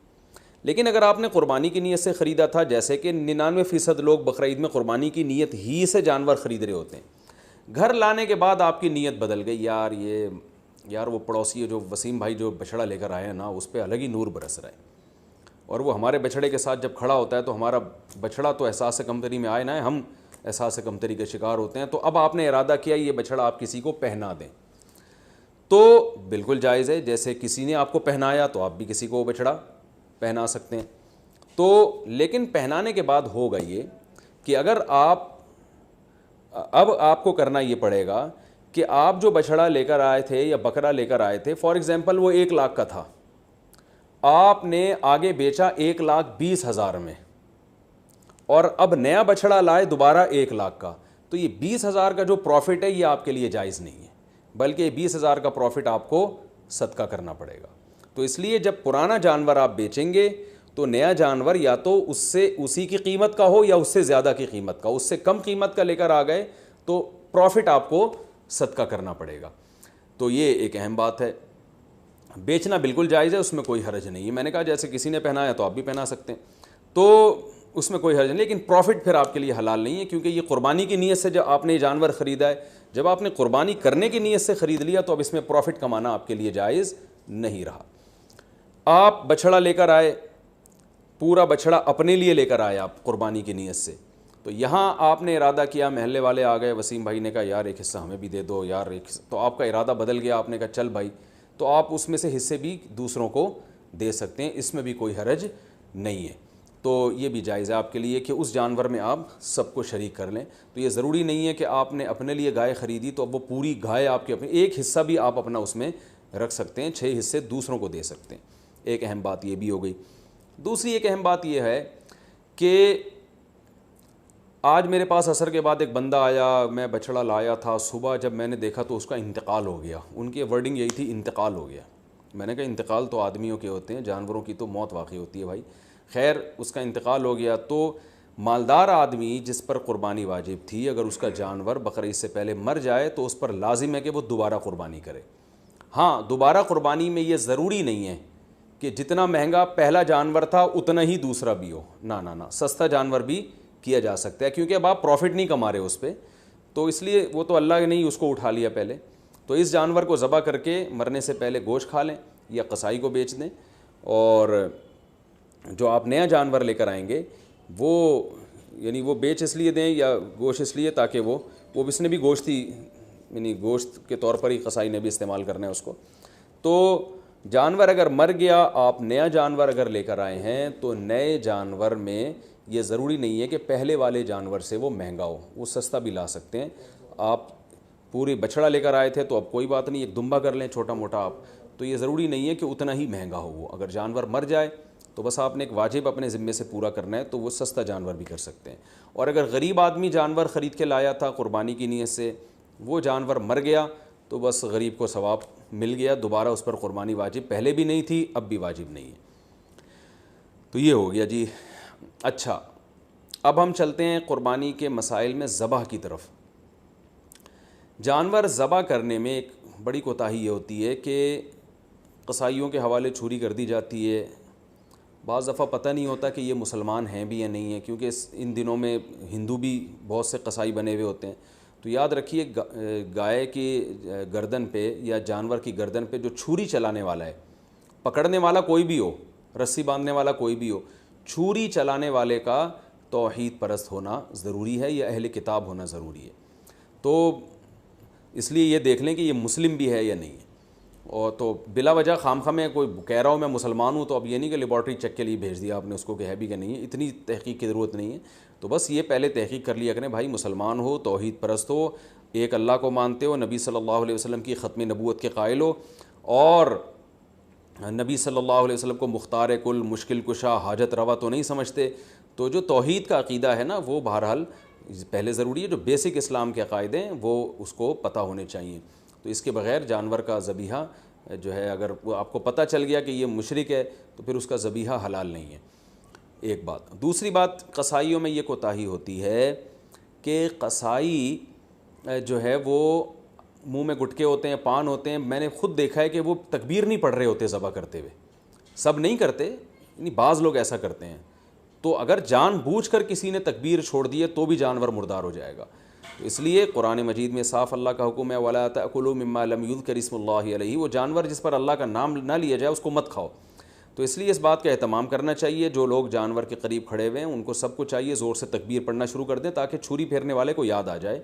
لیکن اگر آپ نے قربانی کی نیت سے خریدا تھا، جیسے کہ 99% لوگ بقرعید میں قربانی کی نیت ہی سے جانور خرید رہے ہوتے ہیں، گھر لانے کے بعد آپ کی نیت بدل گئی، یار وہ پڑوسی جو وسیم بھائی جو بچھڑا لے کر آئے ہیں نا، اس پہ الگ ہی نور برس رہا ہے، اور وہ ہمارے بچھڑے کے ساتھ جب کھڑا ہوتا ہے تو ہمارا بچھڑا تو احساس کمتری میں آئے نہ ہے، ہم احساس کمتری کے شکار ہوتے ہیں، تو اب آپ نے ارادہ کیا یہ بچھڑا آپ کسی کو پہنا دیں۔ تو بالکل جائز ہے. جیسے کسی نے آپ کو پہنایا تو آپ بھی کسی کو بچھڑا پہنا سکتے ہیں. تو لیکن پہنانے کے بعد ہوگا یہ کہ اگر اب آپ کو کرنا یہ پڑے گا کہ آپ جو بچھڑا لے کر آئے تھے یا بکرا لے کر آئے تھے، فار ایگزامپل وہ 1,00,000 کا تھا، آپ نے آگے بیچا 1,20,000 میں، اور اب نیا بچھڑا لائے دوبارہ 1,00,000 کا، تو یہ 20,000 کا جو پروفٹ ہے یہ آپ کے لیے جائز نہیں ہے، بلکہ یہ 20,000 کا پروفٹ آپ کو صدقہ کرنا پڑے گا. تو اس لیے جب پرانا جانور آپ بیچیں گے تو نیا جانور یا تو اس سے اسی کی قیمت کا ہو یا اس سے زیادہ کی قیمت کا. اس سے کم قیمت کا لے کر آ گئے تو پروفٹ آپ کو صدقہ کرنا پڑے گا. تو یہ ایک اہم بات ہے. بیچنا بالکل جائز ہے، اس میں کوئی حرج نہیں ہے. میں نے کہا جیسے کسی نے پہنایا تو آپ بھی پہنا سکتے ہیں، تو اس میں کوئی حرج نہیں، لیکن پروفٹ پھر آپ کے لیے حلال نہیں ہے، کیونکہ یہ قربانی کی نیت سے جب آپ نے یہ جانور خریدا ہے، جب آپ نے قربانی کرنے کی نیت سے خرید لیا تو اب اس میں پروفٹ کمانا آپ کے لیے جائز نہیں رہا. آپ بچھڑا لے کر آئے، پورا بچھڑا اپنے لیے لے کر آئے آپ قربانی کی نیت سے، تو یہاں آپ نے ارادہ کیا، محلے والے آ گئے، وسیم بھائی نے کہا یار ایک حصہ ہمیں بھی دے دو یار ایک حصہ، تو آپ کا ارادہ بدل گیا، آپ نے کہا چل بھائی، تو آپ اس میں سے حصے بھی دوسروں کو دے سکتے ہیں، اس میں بھی کوئی حرج نہیں ہے. تو یہ بھی جائز ہے آپ کے لیے کہ اس جانور میں آپ سب کو شریک کر لیں. تو یہ ضروری نہیں ہے کہ آپ نے اپنے لیے گائے خریدی تو اب وہ پوری گائے آپ کے اپنے، ایک حصہ بھی آپ اپنا اس میں رکھ سکتے ہیں، 6 حصے دوسروں کو دے سکتے ہیں. ایک اہم بات یہ بھی ہو گئی. دوسری ایک اہم بات یہ ہے کہ آج میرے پاس عصر کے بعد ایک بندہ آیا، میں بچھڑا لایا تھا، صبح جب میں نے دیکھا تو اس کا انتقال ہو گیا. ان کی ورڈنگ یہی تھی، انتقال ہو گیا. میں نے کہا انتقال تو آدمیوں کے ہوتے ہیں، جانوروں کی تو موت واقع ہوتی ہے بھائی. خیر اس کا انتقال ہو گیا تو مالدار آدمی جس پر قربانی واجب تھی، اگر اس کا جانور بقرعید سے پہلے مر جائے تو اس پر لازم ہے کہ وہ دوبارہ قربانی کرے. ہاں دوبارہ قربانی میں یہ ضروری نہیں ہے کہ جتنا مہنگا پہلا جانور تھا اتنا ہی دوسرا بھی ہو، نہ سستا جانور بھی کیا جا سکتا ہے، کیونکہ اب آپ پروفٹ نہیں کما رہے اس پہ، تو اس لیے وہ تو اللہ نے ہی اس کو اٹھا لیا پہلے. تو اس جانور کو ذبح کر کے مرنے سے پہلے گوشت کھا لیں یا قصائی کو بیچ دیں، اور جو آپ نیا جانور لے کر آئیں گے وہ یعنی وہ بیچ اس لیے دیں یا گوشت اس لیے تاکہ وہ اس نے بھی گوشت ہی یعنی گوشت کے طور پر ہی قصائی نے بھی استعمال کرنا ہے اس کو. تو جانور اگر مر گیا، آپ نیا جانور اگر لے کر آئے ہیں تو نئے جانور میں یہ ضروری نہیں ہے کہ پہلے والے جانور سے وہ مہنگا ہو، وہ سستا بھی لا سکتے ہیں. آپ پوری بچھڑا لے کر آئے تھے تو اب کوئی بات نہیں، ایک دمبا کر لیں چھوٹا موٹا آپ، تو یہ ضروری نہیں ہے کہ اتنا ہی مہنگا ہو. وہ اگر جانور مر جائے تو بس آپ نے ایک واجب اپنے ذمے سے پورا کرنا ہے، تو وہ سستا جانور بھی کر سکتے ہیں. اور اگر غریب آدمی جانور خرید کے لایا تھا قربانی کی نیت سے، وہ جانور مر گیا تو بس غریب کو ثواب مل گیا، دوبارہ اس پر قربانی واجب پہلے بھی نہیں تھی اب بھی واجب نہیں ہے. تو یہ ہو گیا جی. اچھا اب ہم چلتے ہیں قربانی کے مسائل میں ذبح کی طرف. جانور ذبح کرنے میں ایک بڑی کوتاہی یہ ہوتی ہے کہ قصائیوں کے حوالے چھری کر دی جاتی ہے. بعض دفعہ پتہ نہیں ہوتا کہ یہ مسلمان ہیں بھی یا نہیں ہیں، کیونکہ ان دنوں میں ہندو بھی بہت سے قصائی بنے ہوئے ہوتے ہیں. تو یاد رکھیے گائے کی گردن پہ یا جانور کی گردن پہ جو چھری چلانے والا ہے، پکڑنے والا کوئی بھی ہو، رسی باندھنے والا کوئی بھی ہو، چھری چلانے والے کا توحید پرست ہونا ضروری ہے یا اہل کتاب ہونا ضروری ہے. تو اس لیے یہ دیکھ لیں کہ یہ مسلم بھی ہے یا نہیں ہے. اور تو بلا وجہ خام خواہ میں کوئی کہہ رہا ہوں میں مسلمان ہوں تو اب یہ نہیں کہ لیبارٹری چیک کے لیے بھیج دیا آپ نے اس کو کہ ہے بھی کہ نہیں ہے، اتنی تحقیق کی ضرورت نہیں ہے. تو بس یہ پہلے تحقیق کر لیا کریں بھائی، مسلمان ہو، توحید پرست ہو، ایک اللہ کو مانتے ہو، نبی صلی اللہ علیہ وسلم کی ختم نبوت کے قائل ہو، اور نبی صلی اللہ علیہ وسلم کو مختار کل، مشکل کشا، حاجت روا تو نہیں سمجھتے. تو جو توحید کا عقیدہ ہے نا وہ بہرحال پہلے ضروری ہے، جو بیسک اسلام کے عقائد ہیں وہ اس کو پتہ ہونے چاہیے. تو اس کے بغیر جانور کا ذبیحہ جو ہے اگر وہ آپ کو پتہ چل گیا کہ یہ مشرک ہے تو پھر اس کا ذبیحہ حلال نہیں ہے. ایک بات. دوسری بات، قصائیوں میں یہ کوتاہی ہوتی ہے کہ قصائی جو ہے وہ منہ میں گٹکے ہوتے ہیں، پان ہوتے ہیں. میں نے خود دیکھا ہے کہ وہ تکبیر نہیں پڑھ رہے ہوتے ذبح کرتے ہوئے، سب نہیں کرتے، یعنی بعض لوگ ایسا کرتے ہیں. تو اگر جان بوجھ کر کسی نے تکبیر چھوڑ دی ہے تو بھی جانور مردار ہو جائے گا. تو اس لیے قرآن مجید میں صاف اللہ کا حکم ہے وَلَا تَأْكُلُوا مِمَّا لَمْ يُذْكَرِ اسْمُ اللَّهِ عَلَيْهِ، وہ جانور جس پر اللہ کا نام نہ لیا جائے اس کو مت کھاؤ. تو اس لیے اس بات کا اہتمام کرنا چاہیے، جو لوگ جانور کے قریب کھڑے ہوئے ہیں ان کو سب کو چاہیے زور سے تکبیر پڑھنا شروع کر دیں تاکہ چھری پھیرنے والے کو یاد آ جائے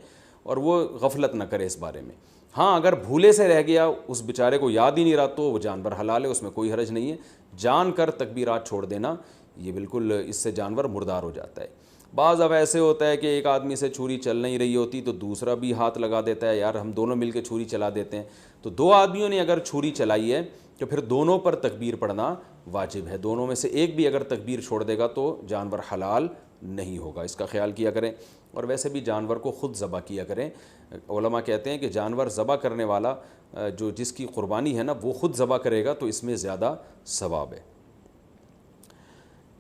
اور وہ غفلت نہ کرے اس بارے میں. ہاں اگر بھولے سے رہ گیا, اس بیچارے کو یاد ہی نہیں رہا, تو وہ جانور حلال ہے, اس میں کوئی حرج نہیں ہے. جان کر تکبیرات چھوڑ دینا یہ بالکل اس سے جانور مردار ہو جاتا ہے. بعض اب ایسے ہوتا ہے کہ ایک آدمی سے چھری چل نہیں رہی ہوتی تو دوسرا بھی ہاتھ لگا دیتا ہے, یار ہم دونوں مل کے چھری چلا دیتے ہیں. تو دو آدمیوں نے اگر چھری چلائی ہے تو پھر دونوں پر تکبیر پڑھنا واجب ہے. دونوں میں سے ایک بھی اگر تکبیر چھوڑ دے گا تو جانور حلال نہیں ہوگا, اس کا خیال کیا کریں. اور ویسے بھی جانور کو خود ذبح کیا کریں. علماء کہتے ہیں کہ جانور ذبح کرنے والا جو جس کی قربانی ہے نا وہ خود ذبح کرے گا تو اس میں زیادہ ثواب ہے.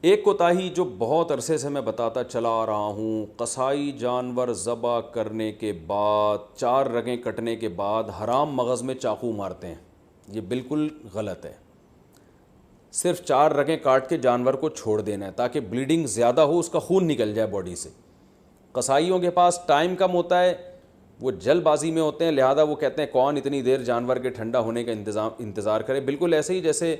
ایک کوتاہی جو بہت عرصے سے میں بتاتا چلا آ رہا ہوں, قصائی جانور ذبح کرنے کے بعد 4 رگیں کٹنے کے بعد حرام مغز میں چاقو مارتے ہیں. یہ بالکل غلط ہے. صرف 4 رگیں کاٹ کے جانور کو چھوڑ دینا ہے تاکہ بلیڈنگ زیادہ ہو, اس کا خون نکل جائے باڈی سے. قصائیوں کے پاس ٹائم کم ہوتا ہے, وہ جلد بازی میں ہوتے ہیں, لہذا وہ کہتے ہیں کون اتنی دیر جانور کے ٹھنڈا ہونے کا انتظار کرے. بالکل ایسے ہی جیسے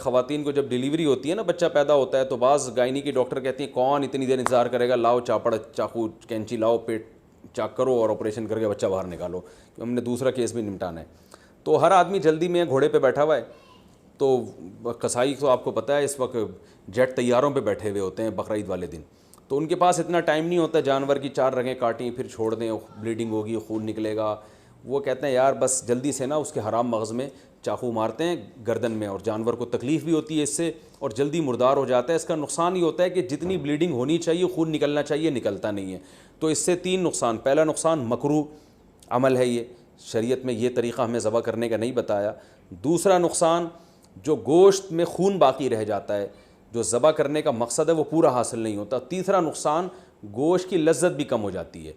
خواتین کو جب ڈیلیوری ہوتی ہے نا, بچہ پیدا ہوتا ہے, تو بعض گائنی کی ڈاکٹر کہتی ہیں کون اتنی دیر انتظار کرے گا, لاؤ چاپڑ چاقو کینچی لاؤ, پیٹ چاک کرو اور آپریشن کر کے بچہ باہر نکالو, ہم نے دوسرا کیس بھی نمٹانا ہے. تو ہر آدمی جلدی میں گھوڑے پہ بیٹھا ہوا ہے. تو قصائی تو آپ کو پتہ ہے اس وقت جیٹ طیاروں پہ بیٹھے ہوئے ہوتے ہیں بقرعید والے دن, تو ان کے پاس اتنا ٹائم نہیں ہوتا جانور کی 4 رگیں کاٹیں پھر چھوڑ دیں, بلیڈنگ ہوگی, خون نکلے گا. وہ کہتے ہیں یار بس جلدی سے نا اس کے حرام مغز میں چاقو مارتے ہیں گردن میں, اور جانور کو تکلیف بھی ہوتی ہے اس سے اور جلدی مردار ہو جاتا ہے. اس کا نقصان یہ ہوتا ہے کہ جتنی بلیڈنگ ہونی چاہیے, خون نکلنا چاہیے, نکلتا نہیں ہے. تو اس سے 3 نقصان. پہلا نقصان مکروہ عمل ہے, یہ شریعت میں یہ طریقہ ہمیں ذبح کرنے کا نہیں بتایا. دوسرا نقصان جو گوشت میں خون باقی رہ جاتا ہے, جو ذبح کرنے کا مقصد ہے وہ پورا حاصل نہیں ہوتا. تیسرا نقصان گوشت کی لذت بھی کم ہو جاتی ہے.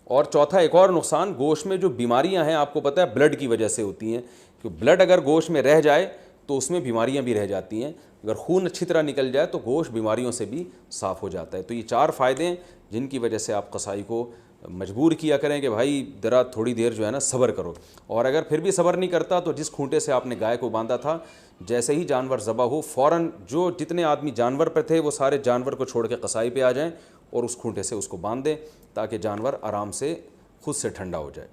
اور چوتھا ایک اور نقصان, گوشت میں جو بیماریاں ہیں آپ کو پتہ ہے بلڈ کی وجہ سے ہوتی ہیں, کہ بلڈ اگر گوشت میں رہ جائے تو اس میں بیماریاں بھی رہ جاتی ہیں. اگر خون اچھی طرح نکل جائے تو گوشت بیماریوں سے بھی صاف ہو جاتا ہے. تو یہ 4 فائدے ہیں جن کی وجہ سے آپ قصائی کو مجبور کیا کریں کہ بھائی ذرا تھوڑی دیر جو ہے نا صبر کرو. اور اگر پھر بھی صبر نہیں کرتا تو جس کھونٹے سے آپ نے گائے کو باندھا تھا, جیسے ہی جانور ذبح ہو فوراً جو جتنے آدمی جانور پہ تھے وہ سارے جانور کو چھوڑ کے قصائی پہ آ جائیں اور اس کھونٹے سے اس کو باندھ دیں تاکہ جانور آرام سے خود سے ٹھنڈا ہو جائے.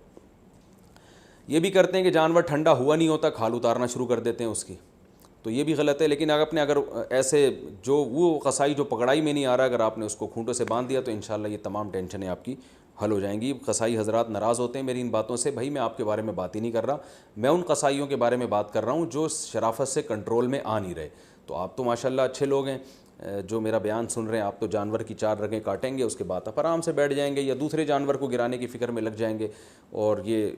یہ بھی کرتے ہیں کہ جانور ٹھنڈا ہوا نہیں ہوتا کھال اتارنا شروع کر دیتے ہیں اس کی, تو یہ بھی غلط ہے. لیکن اگر ایسے جو وہ قصائی جو پکڑائی میں نہیں آ رہا, اگر آپ نے اس کو کھونٹوں سے باندھ دیا تو انشاءاللہ یہ تمام ٹینشنیں آپ کی حل ہو جائیں گی. قصائی حضرات ناراض ہوتے ہیں میری ان باتوں سے, بھائی میں آپ کے بارے میں بات ہی نہیں کر رہا, میں ان قصائیوں کے بارے میں بات کر رہا ہوں جو شرافت سے کنٹرول میں آ نہیں رہے. تو آپ تو ماشاءاللہ اچھے لوگ ہیں جو میرا بیان سن رہے ہیں, آپ تو جانور کی 4 رگیں کاٹیں گے, اس کے بعد آپ آرام سے بیٹھ جائیں گے یا دوسرے جانور کو گرانے کی فکر میں لگ جائیں گے, اور یہ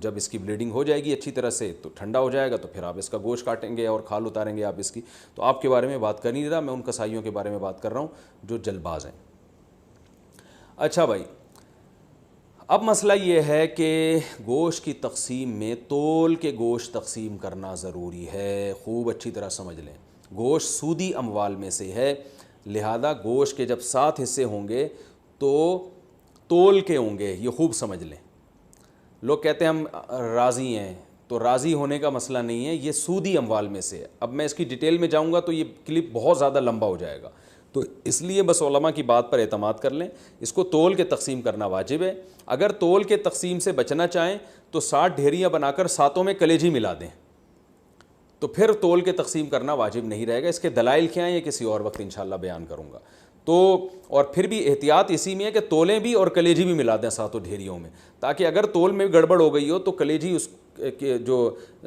جب اس کی بلیڈنگ ہو جائے گی اچھی طرح سے تو ٹھنڈا ہو جائے گا, تو پھر آپ اس کا گوشت کاٹیں گے اور کھال اتاریں گے آپ اس کی. تو آپ کے بارے میں بات کر نہیں رہا, میں ان قصائیوں کے بارے میں بات کر رہا ہوں جو جلد باز ہیں. اچھا بھائی, اب مسئلہ یہ ہے کہ گوشت کی تقسیم میں تول کے گوشت تقسیم کرنا ضروری ہے. خوب اچھی طرح سمجھ لیں, گوشت سودی اموال میں سے ہے, لہذا گوشت کے جب 7 حصے ہوں گے تو تول کے ہوں گے. یہ خوب سمجھ لیں. لوگ کہتے ہیں ہم راضی ہیں, تو راضی ہونے کا مسئلہ نہیں ہے, یہ سودی اموال میں سے ہے. اب میں اس کی ڈیٹیل میں جاؤں گا تو یہ کلپ بہت زیادہ لمبا ہو جائے گا, تو اس لیے بس علماء کی بات پر اعتماد کر لیں. اس کو تول کے تقسیم کرنا واجب ہے. اگر تول کے تقسیم سے بچنا چاہیں تو 60 ڈھیریاں بنا کر 7 میں کلیجی ملا دیں, تو پھر تول کے تقسیم کرنا واجب نہیں رہے گا. اس کے دلائل کیا ہیں یہ کسی اور وقت انشاءاللہ بیان کروں گا. تو اور پھر بھی احتیاط اسی میں ہے کہ تولیں بھی اور کلیجی بھی ملا دیں 7 ڈھیریوں میں, تاکہ اگر تول میں گڑبڑ ہو گئی ہو تو کلیجی اس کے جو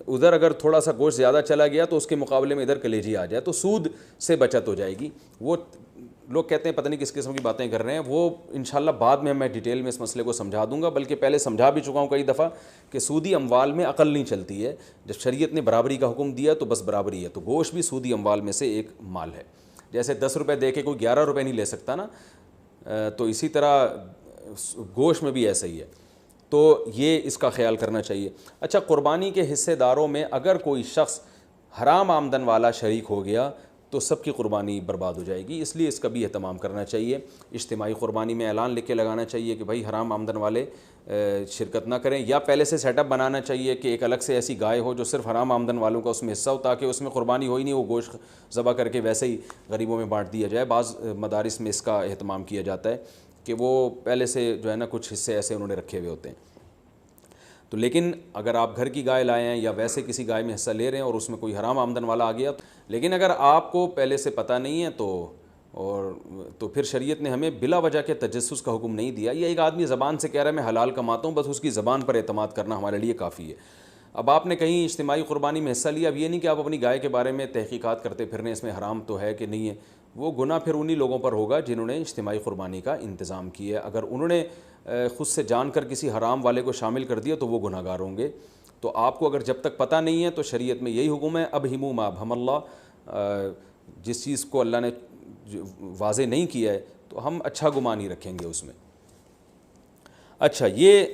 ادھر اگر تھوڑا سا گوشت زیادہ چلا گیا تو اس کے مقابلے میں ادھر کلیجی آ جائے, تو سود سے بچت ہو جائے گی. وہ لوگ کہتے ہیں پتہ نہیں کس قسم کی باتیں کر رہے ہیں, وہ انشاءاللہ بعد میں ڈیٹیل میں اس مسئلے کو سمجھا دوں گا, بلکہ پہلے سمجھا بھی چکا ہوں کئی دفعہ کہ سودی اموال میں عقل نہیں چلتی ہے. جب شریعت نے برابری کا حکم دیا تو بس برابری ہے. تو گوشت بھی سودی اموال میں سے ایک مال ہے. جیسے 10 روپے دے کے کوئی 11 روپے نہیں لے سکتا نا, تو اسی طرح گوشت میں بھی ایسا ہی ہے. تو یہ اس کا خیال کرنا چاہیے. اچھا, قربانی کے حصے داروں میں اگر کوئی شخص حرام آمدن والا شریک ہو گیا تو سب کی قربانی برباد ہو جائے گی, اس لیے اس کا بھی اہتمام کرنا چاہیے. اجتماعی قربانی میں اعلان لکھ کے لگانا چاہیے کہ بھائی حرام آمدن والے شرکت نہ کریں, یا پہلے سے سیٹ اپ بنانا چاہیے کہ ایک الگ سے ایسی گائے ہو جو صرف حرام آمدن والوں کا اس میں حصہ ہو, تاکہ اس میں قربانی ہو ہی نہیں, وہ گوشت ذبح کر کے ویسے ہی غریبوں میں بانٹ دیا جائے. بعض مدارس میں اس کا اہتمام کیا جاتا ہے کہ وہ پہلے سے جو ہے نا کچھ حصے ایسے انہوں نے رکھے ہوئے ہوتے ہیں. تو لیکن اگر آپ گھر کی گائے لائے ہیں یا ویسے کسی گائے میں حصہ لے رہے ہیں اور اس میں کوئی حرام آمدن والا آ گیا, لیکن اگر آپ کو پہلے سے پتہ نہیں ہے تو پھر شریعت نے ہمیں بلا وجہ کے تجسس کا حکم نہیں دیا. یہ ایک آدمی زبان سے کہہ رہا ہے میں حلال کماتا ہوں, بس اس کی زبان پر اعتماد کرنا ہمارے لیے کافی ہے. اب آپ نے کہیں اجتماعی قربانی میں حصہ لیا, اب یہ نہیں کہ آپ اپنی گائے کے بارے میں تحقیقات کرتے پھرنے اس میں حرام تو ہے کہ نہیں ہے. وہ گناہ پھر انہی لوگوں پر ہوگا جنہوں نے اجتماعی قربانی کا انتظام کیا ہے. اگر انہوں نے خود سے جان کر کسی حرام والے کو شامل کر دیا تو وہ گناہ گار ہوں گے. تو آپ کو اگر جب تک پتہ نہیں ہے تو شریعت میں یہی حکم ہے, اب ہمو ما ابہم اللہ, جس چیز کو اللہ نے واضح نہیں کیا ہے تو ہم اچھا گمان ہی رکھیں گے اس میں. اچھا, یہ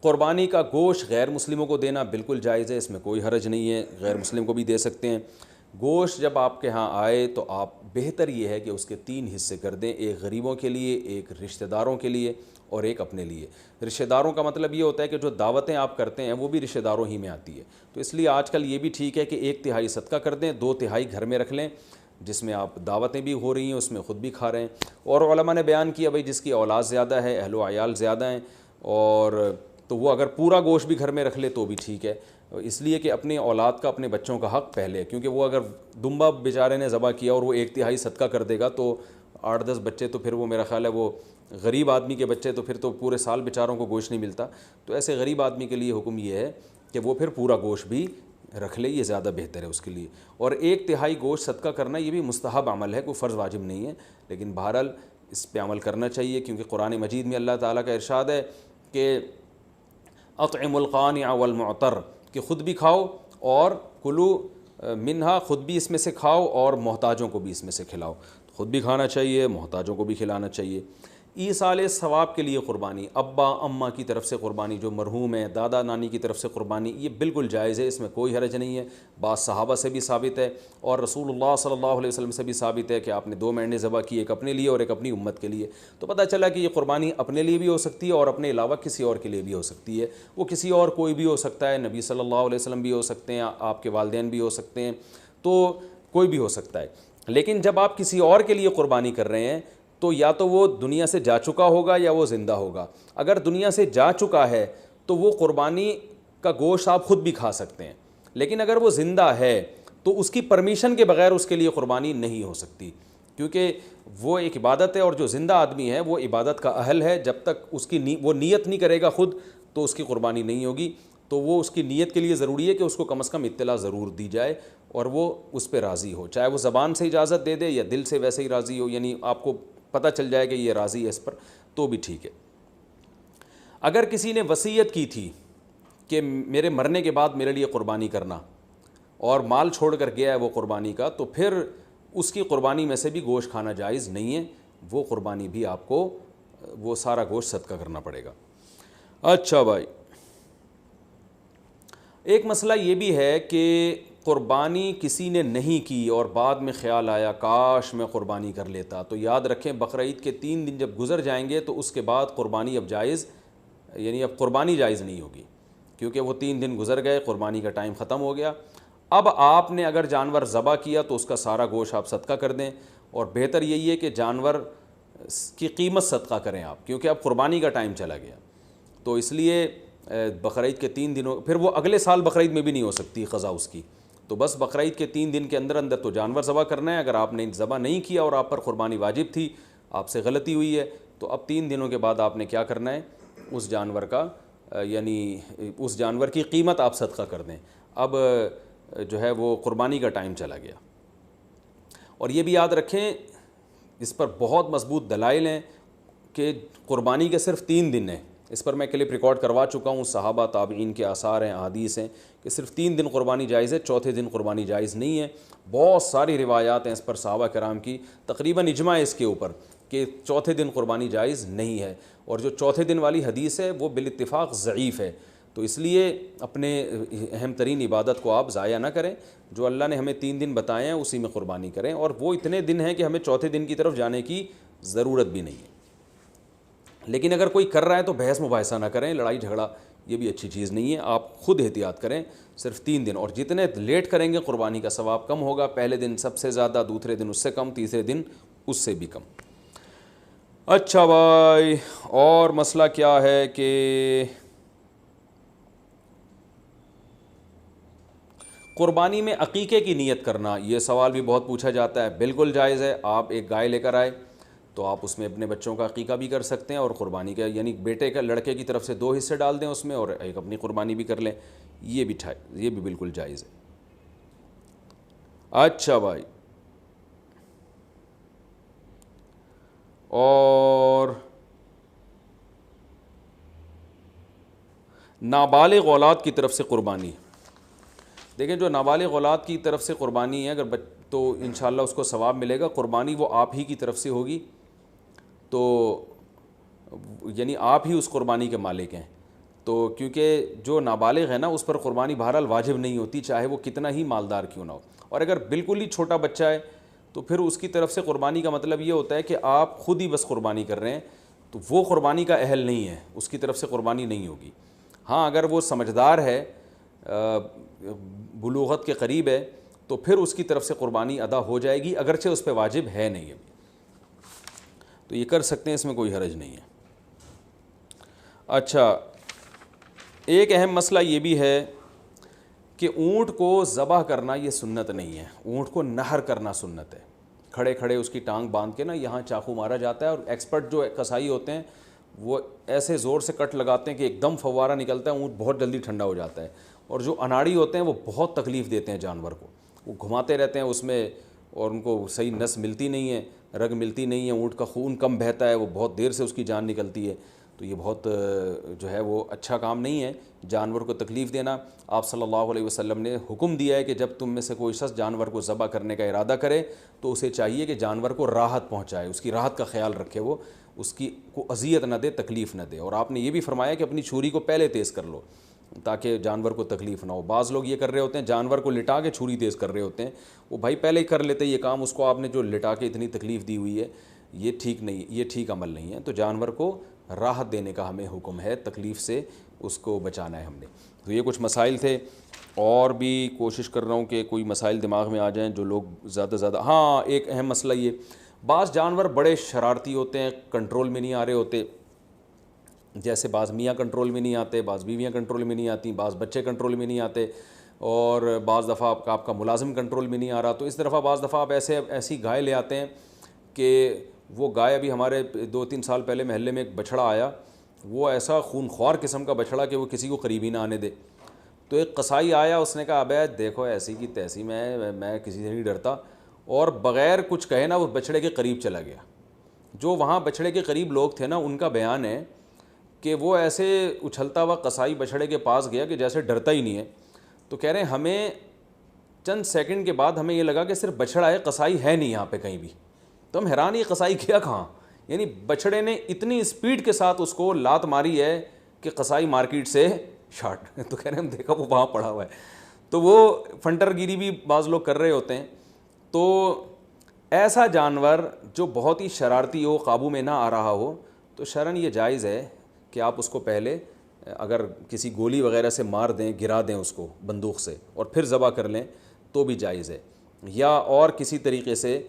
قربانی کا گوشت غیر مسلموں کو دینا بالکل جائز ہے, اس میں کوئی حرج نہیں ہے, غیر مسلم کو بھی دے سکتے ہیں. گوشت جب آپ کے ہاں آئے تو آپ بہتر یہ ہے کہ اس کے 3 حصے کر دیں, ایک غریبوں کے لیے, ایک رشتہ داروں کے لیے اور ایک اپنے لیے. رشتہ داروں کا مطلب یہ ہوتا ہے کہ جو دعوتیں آپ کرتے ہیں وہ بھی رشتہ داروں ہی میں آتی ہے, تو اس لیے آج کل یہ بھی ٹھیک ہے کہ 1/3 صدقہ کر دیں, 2/3 گھر میں رکھ لیں جس میں آپ دعوتیں بھی ہو رہی ہیں, اس میں خود بھی کھا رہے ہیں. اور علماء نے بیان کیا بھائی جس کی اولاد زیادہ ہے, اہل و عیال زیادہ ہیں, اور تو وہ اگر پورا گوشت بھی گھر میں رکھ لے تو بھی ٹھیک ہے, اس لیے کہ اپنی اولاد کا, اپنے بچوں کا حق پہلے ہے. کیونکہ وہ اگر دمبا بیچارے نے ذبح کیا اور وہ 1/3 صدقہ کر دے گا تو 8-10 بچے, تو پھر وہ میرا خیال ہے وہ غریب آدمی کے بچے, تو پھر تو پورے سال بیچاروں کو گوشت نہیں ملتا. تو ایسے غریب آدمی کے لیے حکم یہ ہے کہ وہ پھر پورا گوشت بھی رکھ لے, یہ زیادہ بہتر ہے اس کے لیے. اور 1/3 گوشت صدقہ کرنا یہ بھی مستحب عمل ہے, کوئی فرض واجب نہیں ہے, لیکن بہرحال اس پہ عمل کرنا چاہیے. کیونکہ قرآن مجید میں اللہ تعالیٰ کا ارشاد ہے کہ اطعم القانع والمعتر, کہ خود بھی کھاؤ اور کلو منہا, خود بھی اس میں سے کھاؤ اور محتاجوں کو بھی اس میں سے کھلاؤ. خود بھی کھانا چاہیے, محتاجوں کو بھی کھلانا چاہیے. ایصال ثواب کے لیے قربانی, ابا اماں کی طرف سے قربانی, جو مرحوم ہے, دادا نانی کی طرف سے قربانی, یہ بالکل جائز ہے, اس میں کوئی حرج نہیں ہے. بعض صحابہ سے بھی ثابت ہے اور رسول اللہ صلی اللہ علیہ وسلم سے بھی ثابت ہے کہ آپ نے 2 مینڈے ذبح کی, ایک اپنے لیے اور ایک اپنی امت کے لیے. تو پتہ چلا کہ یہ قربانی اپنے لیے بھی ہو سکتی ہے اور اپنے علاوہ کسی اور کے لیے بھی ہو سکتی ہے. وہ کسی اور کوئی بھی ہو سکتا ہے, نبی صلی اللہ علیہ وسلم بھی ہو سکتے ہیں, آپ کے والدین بھی ہو سکتے ہیں, تو کوئی بھی ہو سکتا ہے. لیکن جب آپ کسی اور کے لیے قربانی کر رہے ہیں تو یا تو وہ دنیا سے جا چکا ہوگا یا وہ زندہ ہوگا. اگر دنیا سے جا چکا ہے تو وہ قربانی کا گوشت آپ خود بھی کھا سکتے ہیں, لیکن اگر وہ زندہ ہے تو اس کی پرمیشن کے بغیر اس کے لیے قربانی نہیں ہو سکتی, کیونکہ وہ ایک عبادت ہے اور جو زندہ آدمی ہے وہ عبادت کا اہل ہے. جب تک اس کی وہ نیت نہیں کرے گا خود تو اس کی قربانی نہیں ہوگی. تو وہ اس کی نیت کے لیے ضروری ہے کہ اس کو کم از کم اطلاع ضرور دی جائے اور وہ اس پہ راضی ہو, چاہے وہ زبان سے اجازت دے دے یا دل سے ویسے ہی راضی ہو, یعنی آپ کو پتہ چل جائے کہ یہ راضی ہے اس پر, تو بھی ٹھیک ہے. اگر کسی نے وصیت کی تھی کہ میرے مرنے کے بعد میرے لیے قربانی کرنا اور مال چھوڑ کر گیا ہے وہ قربانی کا, تو پھر اس کی قربانی میں سے بھی گوشت کھانا جائز نہیں ہے, وہ قربانی بھی آپ کو وہ سارا گوشت صدقہ کرنا پڑے گا. اچھا بھائی, ایک مسئلہ یہ بھی ہے کہ قربانی کسی نے نہیں کی اور بعد میں خیال آیا کاش میں قربانی کر لیتا, تو یاد رکھیں بقرعید کے 3 دن جب گزر جائیں گے تو اس کے بعد قربانی اب جائز, یعنی اب قربانی جائز نہیں ہوگی, کیونکہ وہ 3 دن گزر گئے, قربانی کا ٹائم ختم ہو گیا. اب آپ نے اگر جانور ذبح کیا تو اس کا سارا گوشت آپ صدقہ کر دیں, اور بہتر یہی ہے کہ جانور کی قیمت صدقہ کریں آپ, کیونکہ اب قربانی کا ٹائم چلا گیا. تو اس لیے بقرعید کے 3 دنوں, پھر وہ اگلے سال بقرعید میں بھی نہیں ہو سکتی قضا اس کی, تو بس بقرعید کے 3 دن کے اندر اندر تو جانور ذبح کرنا ہے. اگر آپ نے ذبح نہیں کیا اور آپ پر قربانی واجب تھی, آپ سے غلطی ہوئی ہے, تو اب 3 دنوں کے بعد آپ نے کیا کرنا ہے, اس جانور کا یعنی اس جانور کی قیمت آپ صدقہ کر دیں. اب جو ہے وہ قربانی کا ٹائم چلا گیا. اور یہ بھی یاد رکھیں, اس پر بہت مضبوط دلائل ہیں کہ قربانی کے صرف 3 دن ہیں. اس پر میں کلپ ریکارڈ کروا چکا ہوں, صحابہ تابعین کے آثار ہیں, احادیث ہیں کہ صرف 3 دن قربانی جائز ہے, چوتھے دن قربانی جائز نہیں ہے. بہت ساری روایات ہیں اس پر صحابہ کرام کی, تقریباً اجماع ہے اس کے اوپر کہ چوتھے دن قربانی جائز نہیں ہے. اور جو چوتھے دن والی حدیث ہے وہ بالاتفاق ضعیف ہے. تو اس لیے اپنے اہم ترین عبادت کو آپ ضائع نہ کریں, جو اللہ نے ہمیں 3 دن بتائے ہیں اسی میں قربانی کریں, اور وہ اتنے دن ہیں کہ ہمیں چوتھے دن کی طرف جانے کی ضرورت بھی نہیں ہے. لیکن اگر کوئی کر رہا ہے تو بحث مباحثہ نہ کریں, لڑائی جھگڑا یہ بھی اچھی چیز نہیں ہے. آپ خود احتیاط کریں, صرف 3 دن, اور جتنے لیٹ کریں گے قربانی کا ثواب کم ہوگا. پہلے دن سب سے زیادہ, دوسرے دن اس سے کم, تیسرے دن اس سے بھی کم. اچھا بھائی، اور مسئلہ کیا ہے کہ قربانی میں عقیقے کی نیت کرنا، یہ سوال بھی بہت پوچھا جاتا ہے۔ بالکل جائز ہے، آپ ایک گائے لے کر آئے تو آپ اس میں اپنے بچوں کا عقیقہ بھی کر سکتے ہیں، اور قربانی کا یعنی بیٹے کا لڑکے کی طرف سے 2 حصے ڈال دیں اس میں، اور ایک اپنی قربانی بھی کر لیں، یہ بھی بالکل جائز ہے۔ اچھا بھائی، اور نابالغ اولاد کی طرف سے قربانی، دیکھیں جو نابالغ اولاد کی طرف سے قربانی ہے اگر تو انشاءاللہ اس کو ثواب ملے گا۔ قربانی وہ آپ ہی کی طرف سے ہوگی، تو یعنی آپ ہی اس قربانی کے مالک ہیں، تو کیونکہ جو نابالغ ہے نا اس پر قربانی بہرحال واجب نہیں ہوتی، چاہے وہ کتنا ہی مالدار کیوں نہ ہو۔ اور اگر بالکل ہی چھوٹا بچہ ہے تو پھر اس کی طرف سے قربانی کا مطلب یہ ہوتا ہے کہ آپ خود ہی بس قربانی کر رہے ہیں، تو وہ قربانی کا اہل نہیں ہے، اس کی طرف سے قربانی نہیں ہوگی۔ ہاں اگر وہ سمجھدار ہے، بلوغت کے قریب ہے، تو پھر اس کی طرف سے قربانی ادا ہو جائے گی، اگرچہ اس پہ واجب ہے نہیں ابھی، تو یہ کر سکتے ہیں، اس میں کوئی حرج نہیں ہے۔ اچھا، ایک اہم مسئلہ یہ بھی ہے کہ اونٹ کو ذبح کرنا یہ سنت نہیں ہے، اونٹ کو نہر کرنا سنت ہے۔ کھڑے کھڑے اس کی ٹانگ باندھ کے نا یہاں چاقو مارا جاتا ہے، اور ایکسپرٹ جو کسائی ہوتے ہیں وہ ایسے زور سے کٹ لگاتے ہیں کہ ایک دم فوارہ نکلتا ہے، اونٹ بہت جلدی ٹھنڈا ہو جاتا ہے۔ اور جو اناڑی ہوتے ہیں وہ بہت تکلیف دیتے ہیں جانور کو، وہ گھماتے رہتے ہیں اس میں، اور ان کو صحیح نس ملتی نہیں ہے، رگ ملتی نہیں ہے، اونٹ کا خون کم بہتا ہے، وہ بہت دیر سے اس کی جان نکلتی ہے، تو یہ بہت جو ہے وہ اچھا کام نہیں ہے جانور کو تکلیف دینا۔ آپ صلی اللہ علیہ وسلم نے حکم دیا ہے کہ جب تم میں سے کوئی شخص جانور کو ذبح کرنے کا ارادہ کرے تو اسے چاہیے کہ جانور کو راحت پہنچائے، اس کی راحت کا خیال رکھے، وہ اس کی کو اذیت نہ دے، تکلیف نہ دے۔ اور آپ نے یہ بھی فرمایا کہ اپنی چھری کو پہلے تیز کر لو تاکہ جانور کو تکلیف نہ ہو۔ بعض لوگ یہ کر رہے ہوتے ہیں، جانور کو لٹا کے چھری تیز کر رہے ہوتے ہیں، وہ بھائی پہلے ہی کر لیتے یہ کام، اس کو آپ نے جو لٹا کے اتنی تکلیف دی ہوئی ہے، یہ ٹھیک نہیں، یہ ٹھیک عمل نہیں ہے۔ تو جانور کو راحت دینے کا ہمیں حکم ہے، تکلیف سے اس کو بچانا ہے ہم نے۔ تو یہ کچھ مسائل تھے، اور بھی کوشش کر رہا ہوں کہ کوئی مسائل دماغ میں آ جائیں جو لوگ زیادہ زیادہ۔ ہاں ایک اہم مسئلہ یہ، بعض جانور بڑے شرارتی ہوتے ہیں، کنٹرول میں نہیں آ رہے ہوتے، جیسے بعض میاں کنٹرول میں نہیں آتے، بعض بیویاں کنٹرول میں نہیں آتی، بعض بچے کنٹرول میں نہیں آتے، اور بعض دفعہ آپ کا ملازم کنٹرول میں نہیں آ رہا، تو اس دفعہ بعض دفعہ آپ ایسی گائے لے آتے ہیں کہ وہ گائے، ابھی ہمارے 2-3 سال پہلے محلے میں ایک بچھڑا آیا، وہ ایسا خون خوار قسم کا بچھڑا کہ وہ کسی کو قریب ہی نہ آنے دے۔ تو ایک قصائی آیا، اس نے کہا ابے دیکھو ایسی کی تیسی، میں کسی سے نہیں ڈرتا، اور بغیر کچھ کہے نا وہ بچھڑے کے قریب چلا گیا۔ جو وہاں بچھڑے کے قریب لوگ تھے نا، ان کا بیان ہے کہ وہ ایسے اچھلتا ہوا قصائی بچھڑے کے پاس گیا کہ جیسے ڈرتا ہی نہیں ہے۔ تو کہہ رہے ہیں ہمیں چند سیکنڈ کے بعد ہمیں یہ لگا کہ صرف بچھڑا ہے، قصائی ہے نہیں یہاں پہ کہیں بھی۔ تو ہم حیران، یہ قصائی کیا کہاں، یعنی بچھڑے نے اتنی اسپیڈ کے ساتھ اس کو لات ماری ہے کہ قصائی مارکیٹ سے شارٹ۔ تو کہہ رہے ہیں ہم دیکھا وہ وہاں پڑا ہوا ہے۔ تو وہ فنٹر گیری بھی بعض لوگ کر رہے ہوتے ہیں۔ تو ایسا جانور جو بہت ہی شرارتی ہو، قابو میں نہ آ رہا ہو، تو شرعاً یہ جائز ہے کہ آپ اس کو پہلے اگر کسی گولی وغیرہ سے مار دیں، گرا دیں اس کو بندوق سے، اور پھر ذبح کر لیں تو بھی جائز ہے، یا اور کسی طریقے سے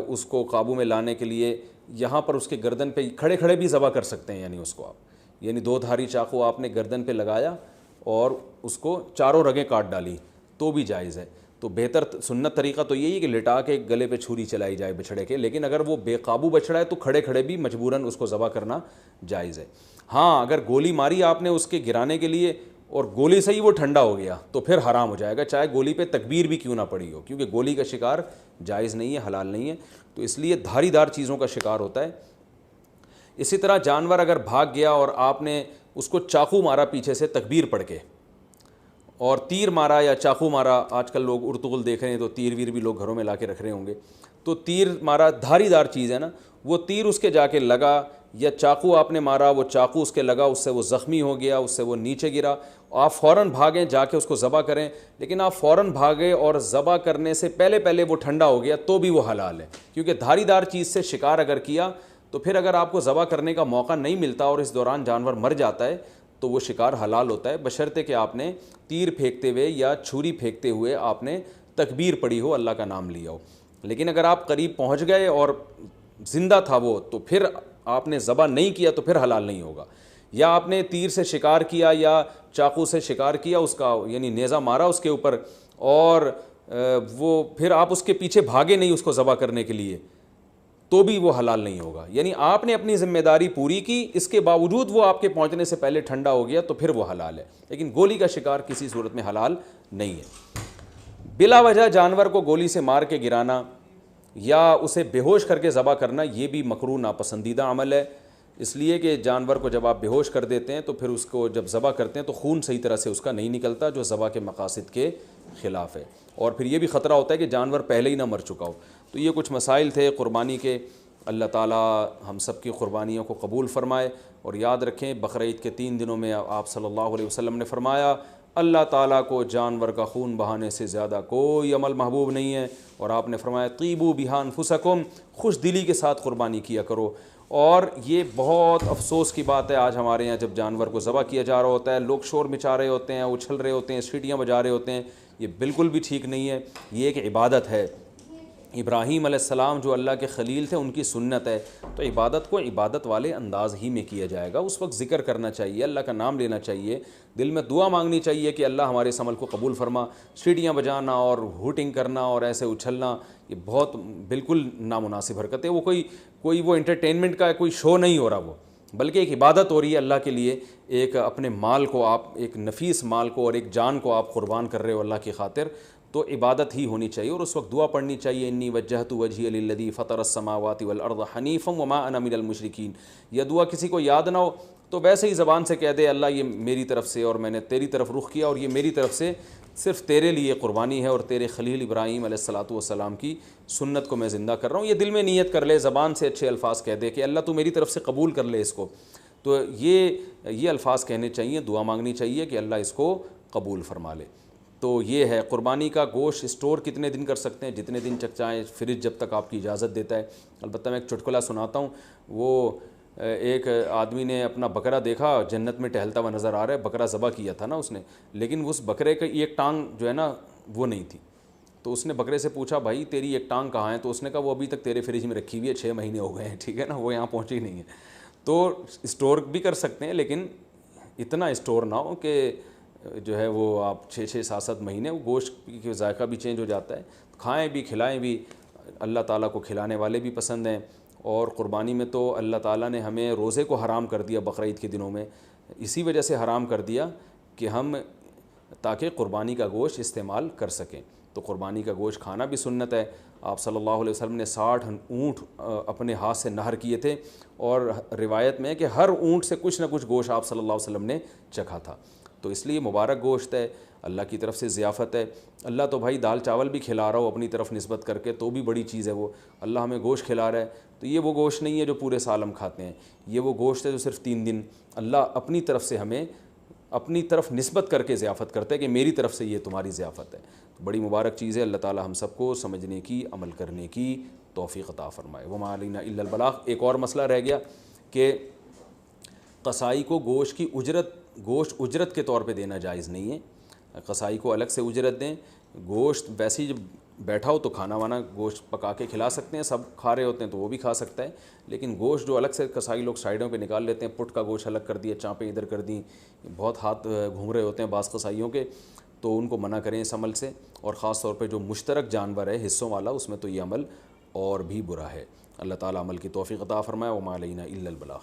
اس کو قابو میں لانے کے لیے یہاں پر اس کے گردن پہ کھڑے کھڑے بھی ذبح کر سکتے ہیں، یعنی اس کو آپ، یعنی 2 دھاری چاقو آپ نے گردن پہ لگایا اور اس کو چاروں رگیں کاٹ ڈالی تو بھی جائز ہے۔ تو بہتر سنت طریقہ تو یہی ہے کہ لٹا کے گلے پہ چھری چلائی جائے بچھڑے کے، لیکن اگر وہ بے قابو بچھڑا ہے تو کھڑے کھڑے بھی مجبوراً اس کو ذبح کرنا جائز ہے۔ ہاں اگر گولی ماری آپ نے اس کے گرانے کے لیے اور گولی سے ہی وہ ٹھنڈا ہو گیا تو پھر حرام ہو جائے گا، چاہے گولی پہ تکبیر بھی کیوں نہ پڑی ہو، کیونکہ گولی کا شکار جائز نہیں ہے، حلال نہیں ہے، تو اس لیے دھاری دار چیزوں کا شکار ہوتا ہے۔ اسی طرح جانور اگر بھاگ گیا اور آپ نے اس کو چاقو مارا پیچھے سے تکبیر پڑھ کے، اور تیر مارا یا چاقو مارا، آج کل لوگ ارطغرل دیکھ رہے ہیں تو تیر ویر بھی لوگ گھروں میں لا کے رکھ رہے ہوں گے، تو تیر مارا، دھاری دار چیز ہے نا، وہ تیر اس کے جا کے لگا، یا چاقو آپ نے مارا، وہ چاقو اس کے لگا، اس سے وہ زخمی ہو گیا، اس سے وہ نیچے گرا، آپ فوراً بھاگیں جا کے اس کو ذبح کریں، لیکن آپ فوراً بھاگے اور ذبح کرنے سے پہلے وہ ٹھنڈا ہو گیا تو بھی وہ حلال ہے، کیونکہ دھاری دار چیز سے شکار اگر کیا تو پھر اگر آپ کو ذبح کرنے کا موقع نہیں ملتا اور اس دوران جانور مر جاتا ہے تو وہ شکار حلال ہوتا ہے، بشرطے کہ آپ نے تیر پھینکتے ہوئے یا چھری پھینکتے ہوئے آپ نے تکبیر پڑھی ہو، اللہ کا نام لیا ہو۔ لیکن اگر آپ قریب پہنچ گئے اور زندہ تھا وہ، تو پھر آپ نے ذبح نہیں کیا تو پھر حلال نہیں ہوگا. یا آپ نے تیر سے شکار کیا یا چاقو سے شکار کیا, اس کا یعنی نیزہ مارا اس کے اوپر, اور وہ پھر آپ اس کے پیچھے بھاگے نہیں اس کو ذبح کرنے کے لیے, تو بھی وہ حلال نہیں ہوگا. یعنی آپ نے اپنی ذمہ داری پوری کی, اس کے باوجود وہ آپ کے پہنچنے سے پہلے ٹھنڈا ہو گیا تو پھر وہ حلال ہے. لیکن گولی کا شکار کسی صورت میں حلال نہیں ہے. بلا وجہ جانور کو گولی سے مار کے گرانا یا اسے بے ہوش کر کے ذبح کرنا, یہ بھی مکروہ ناپسندیدہ عمل ہے. اس لیے کہ جانور کو جب آپ بے ہوش کر دیتے ہیں تو پھر اس کو جب ذبح کرتے ہیں تو خون صحیح طرح سے اس کا نہیں نکلتا, جو ذبح کے مقاصد کے خلاف ہے. اور پھر یہ بھی خطرہ ہوتا ہے کہ جانور پہلے ہی نہ مر چکا ہو. تو یہ کچھ مسائل تھے قربانی کے. اللہ تعالیٰ ہم سب کی قربانیوں کو قبول فرمائے. اور یاد رکھیں بقرعید کے 3 دنوں میں آپ صلی اللہ علیہ وسلم نے فرمایا اللہ تعالیٰ کو جانور کا خون بہانے سے زیادہ کوئی عمل محبوب نہیں ہے. اور آپ نے فرمایا طیبوا بہا انفسکم, خوش دلی کے ساتھ قربانی کیا کرو. اور یہ بہت افسوس کی بات ہے آج ہمارے یہاں جب جانور کو ذبح کیا جا رہا ہوتا ہے, لوگ شور مچا رہے ہوتے ہیں, اچھل رہے ہوتے ہیں, سیٹیاں بجا رہے ہوتے ہیں. یہ بالکل بھی ٹھیک نہیں ہے. یہ ایک عبادت ہے. ابراہیم علیہ السلام جو اللہ کے خلیل تھے, ان کی سنت ہے. تو عبادت کو عبادت والے انداز ہی میں کیا جائے گا. اس وقت ذکر کرنا چاہیے, اللہ کا نام لینا چاہیے, دل میں دعا مانگنی چاہیے کہ اللہ ہمارے اس عمل کو قبول فرما. سیٹیاں بجانا اور ہوٹنگ کرنا اور ایسے اچھلنا یہ بہت بالکل نامناسب حرکت ہے. وہ کوئی وہ انٹرٹینمنٹ کا کوئی شو نہیں ہو رہا, وہ بلکہ ایک عبادت ہو رہی ہے اللہ کے لیے. ایک اپنے مال کو آپ, ایک نفیس مال کو اور ایک جان کو آپ قربان کر رہے ہو اللہ کی خاطر, تو عبادت ہی ہونی چاہیے. اور اس وقت دعا پڑھنی چاہیے انی وجہت وجہی للذی فطر السماوات والارض حنیفا وما انا من المشرکین. یہ دعا کسی کو یاد نہ ہو تو ویسے ہی زبان سے کہہ دے اللہ یہ میری طرف سے اور میں نے تیری طرف رخ کیا اور یہ میری طرف سے صرف تیرے لیے قربانی ہے اور تیرے خلیل ابراہیم علیہ الصلاۃ والسلام کی سنت کو میں زندہ کر رہا ہوں. یہ دل میں نیت کر لے, زبان سے اچھے الفاظ کہہ دے کہ اللہ تو میری طرف سے قبول کر لے اس کو. تو یہ الفاظ کہنے چاہیے, دعا مانگنی چاہیے کہ اللہ اس کو قبول فرما لے. تو یہ ہے قربانی کا گوشت اسٹور کتنے دن کر سکتے ہیں, جتنے دن چاہیں, فریج جب تک آپ کی اجازت دیتا ہے. البتہ میں ایک چٹکلا سناتا ہوں. وہ ایک آدمی نے اپنا بکرا دیکھا جنت میں ٹہلتا ہوا نظر آ رہا ہے, بکرا ذبح کیا تھا نا اس نے, لیکن اس بکرے کا ایک ٹانگ جو ہے نا وہ نہیں تھی. تو اس نے بکرے سے پوچھا بھائی تیری ایک ٹانگ کہاں ہے؟ تو اس نے کہا وہ ابھی تک تیرے فریج میں رکھی ہوئی ہے, 6 مہینے ہو گئے ہیں, ٹھیک ہے نا, وہ یہاں پہنچی نہیں ہے. تو اسٹور بھی کر سکتے ہیں لیکن اتنا اسٹور نہ ہو کہ جو ہے وہ آپ 6 7 7 مہینے, وہ گوشت کی ذائقہ بھی چینج ہو جاتا ہے. کھائیں بھی کھلائیں بھی, اللہ تعالیٰ کو کھلانے والے بھی پسند ہیں. اور قربانی میں تو اللہ تعالیٰ نے ہمیں روزے کو حرام کر دیا بقرعید کے دنوں میں, اسی وجہ سے حرام کر دیا کہ ہم تاکہ قربانی کا گوشت استعمال کر سکیں. تو قربانی کا گوشت کھانا بھی سنت ہے. آپ صلی اللہ علیہ وسلم نے 60 اونٹ اپنے ہاتھ سے نہر کیے تھے, اور روایت میں ہے کہ ہر اونٹ سے کچھ نہ کچھ گوشت آپ صلی اللہ علیہ وسلم نے چکھا تھا. تو اس لیے مبارک گوشت ہے, اللہ کی طرف سے ضیافت ہے. اللہ تو بھائی دال چاول بھی کھلا رہا ہو اپنی طرف نسبت کر کے تو بھی بڑی چیز ہے وہ. اللہ ہمیں گوشت کھلا رہا ہے تو یہ وہ گوشت نہیں ہے جو پورے سال ہم کھاتے ہیں, یہ وہ گوشت ہے جو صرف 3 دن اللہ اپنی طرف سے ہمیں اپنی طرف نسبت کر کے ضیافت کرتا ہے کہ میری طرف سے یہ تمہاری ضیافت ہے. تو بڑی مبارک چیز ہے. اللہ تعالی ہم سب کو سمجھنے کی, عمل کرنے کی توفیق عطا فرمائے. وما علینا الا البلاغ. ایک اور مسئلہ رہ گیا کہ قصائی کو گوشت اجرت کے طور پہ دینا جائز نہیں ہے. قصائی کو الگ سے اجرت دیں. گوشت ویسے ہی جب بیٹھا ہو تو کھانا وانا گوشت پکا کے کھلا سکتے ہیں, سب کھا رہے ہوتے ہیں تو وہ بھی کھا سکتا ہے. لیکن گوشت جو الگ سے قصائی لوگ سائڈوں پہ نکال لیتے ہیں, پٹ کا گوشت الگ کر دیا, چانپیں ادھر کر دیں, بہت ہاتھ گھوم رہے ہوتے ہیں بعض قصائیوں کے, تو ان کو منع کریں اس عمل سے. اور خاص طور پہ جو مشترک جانور ہے حصوں والا, اس میں تو یہ عمل اور بھی برا ہے. اللہ تعالیٰ عمل کی توفیق عطا فرمائے. وما علینا الا البلاغ.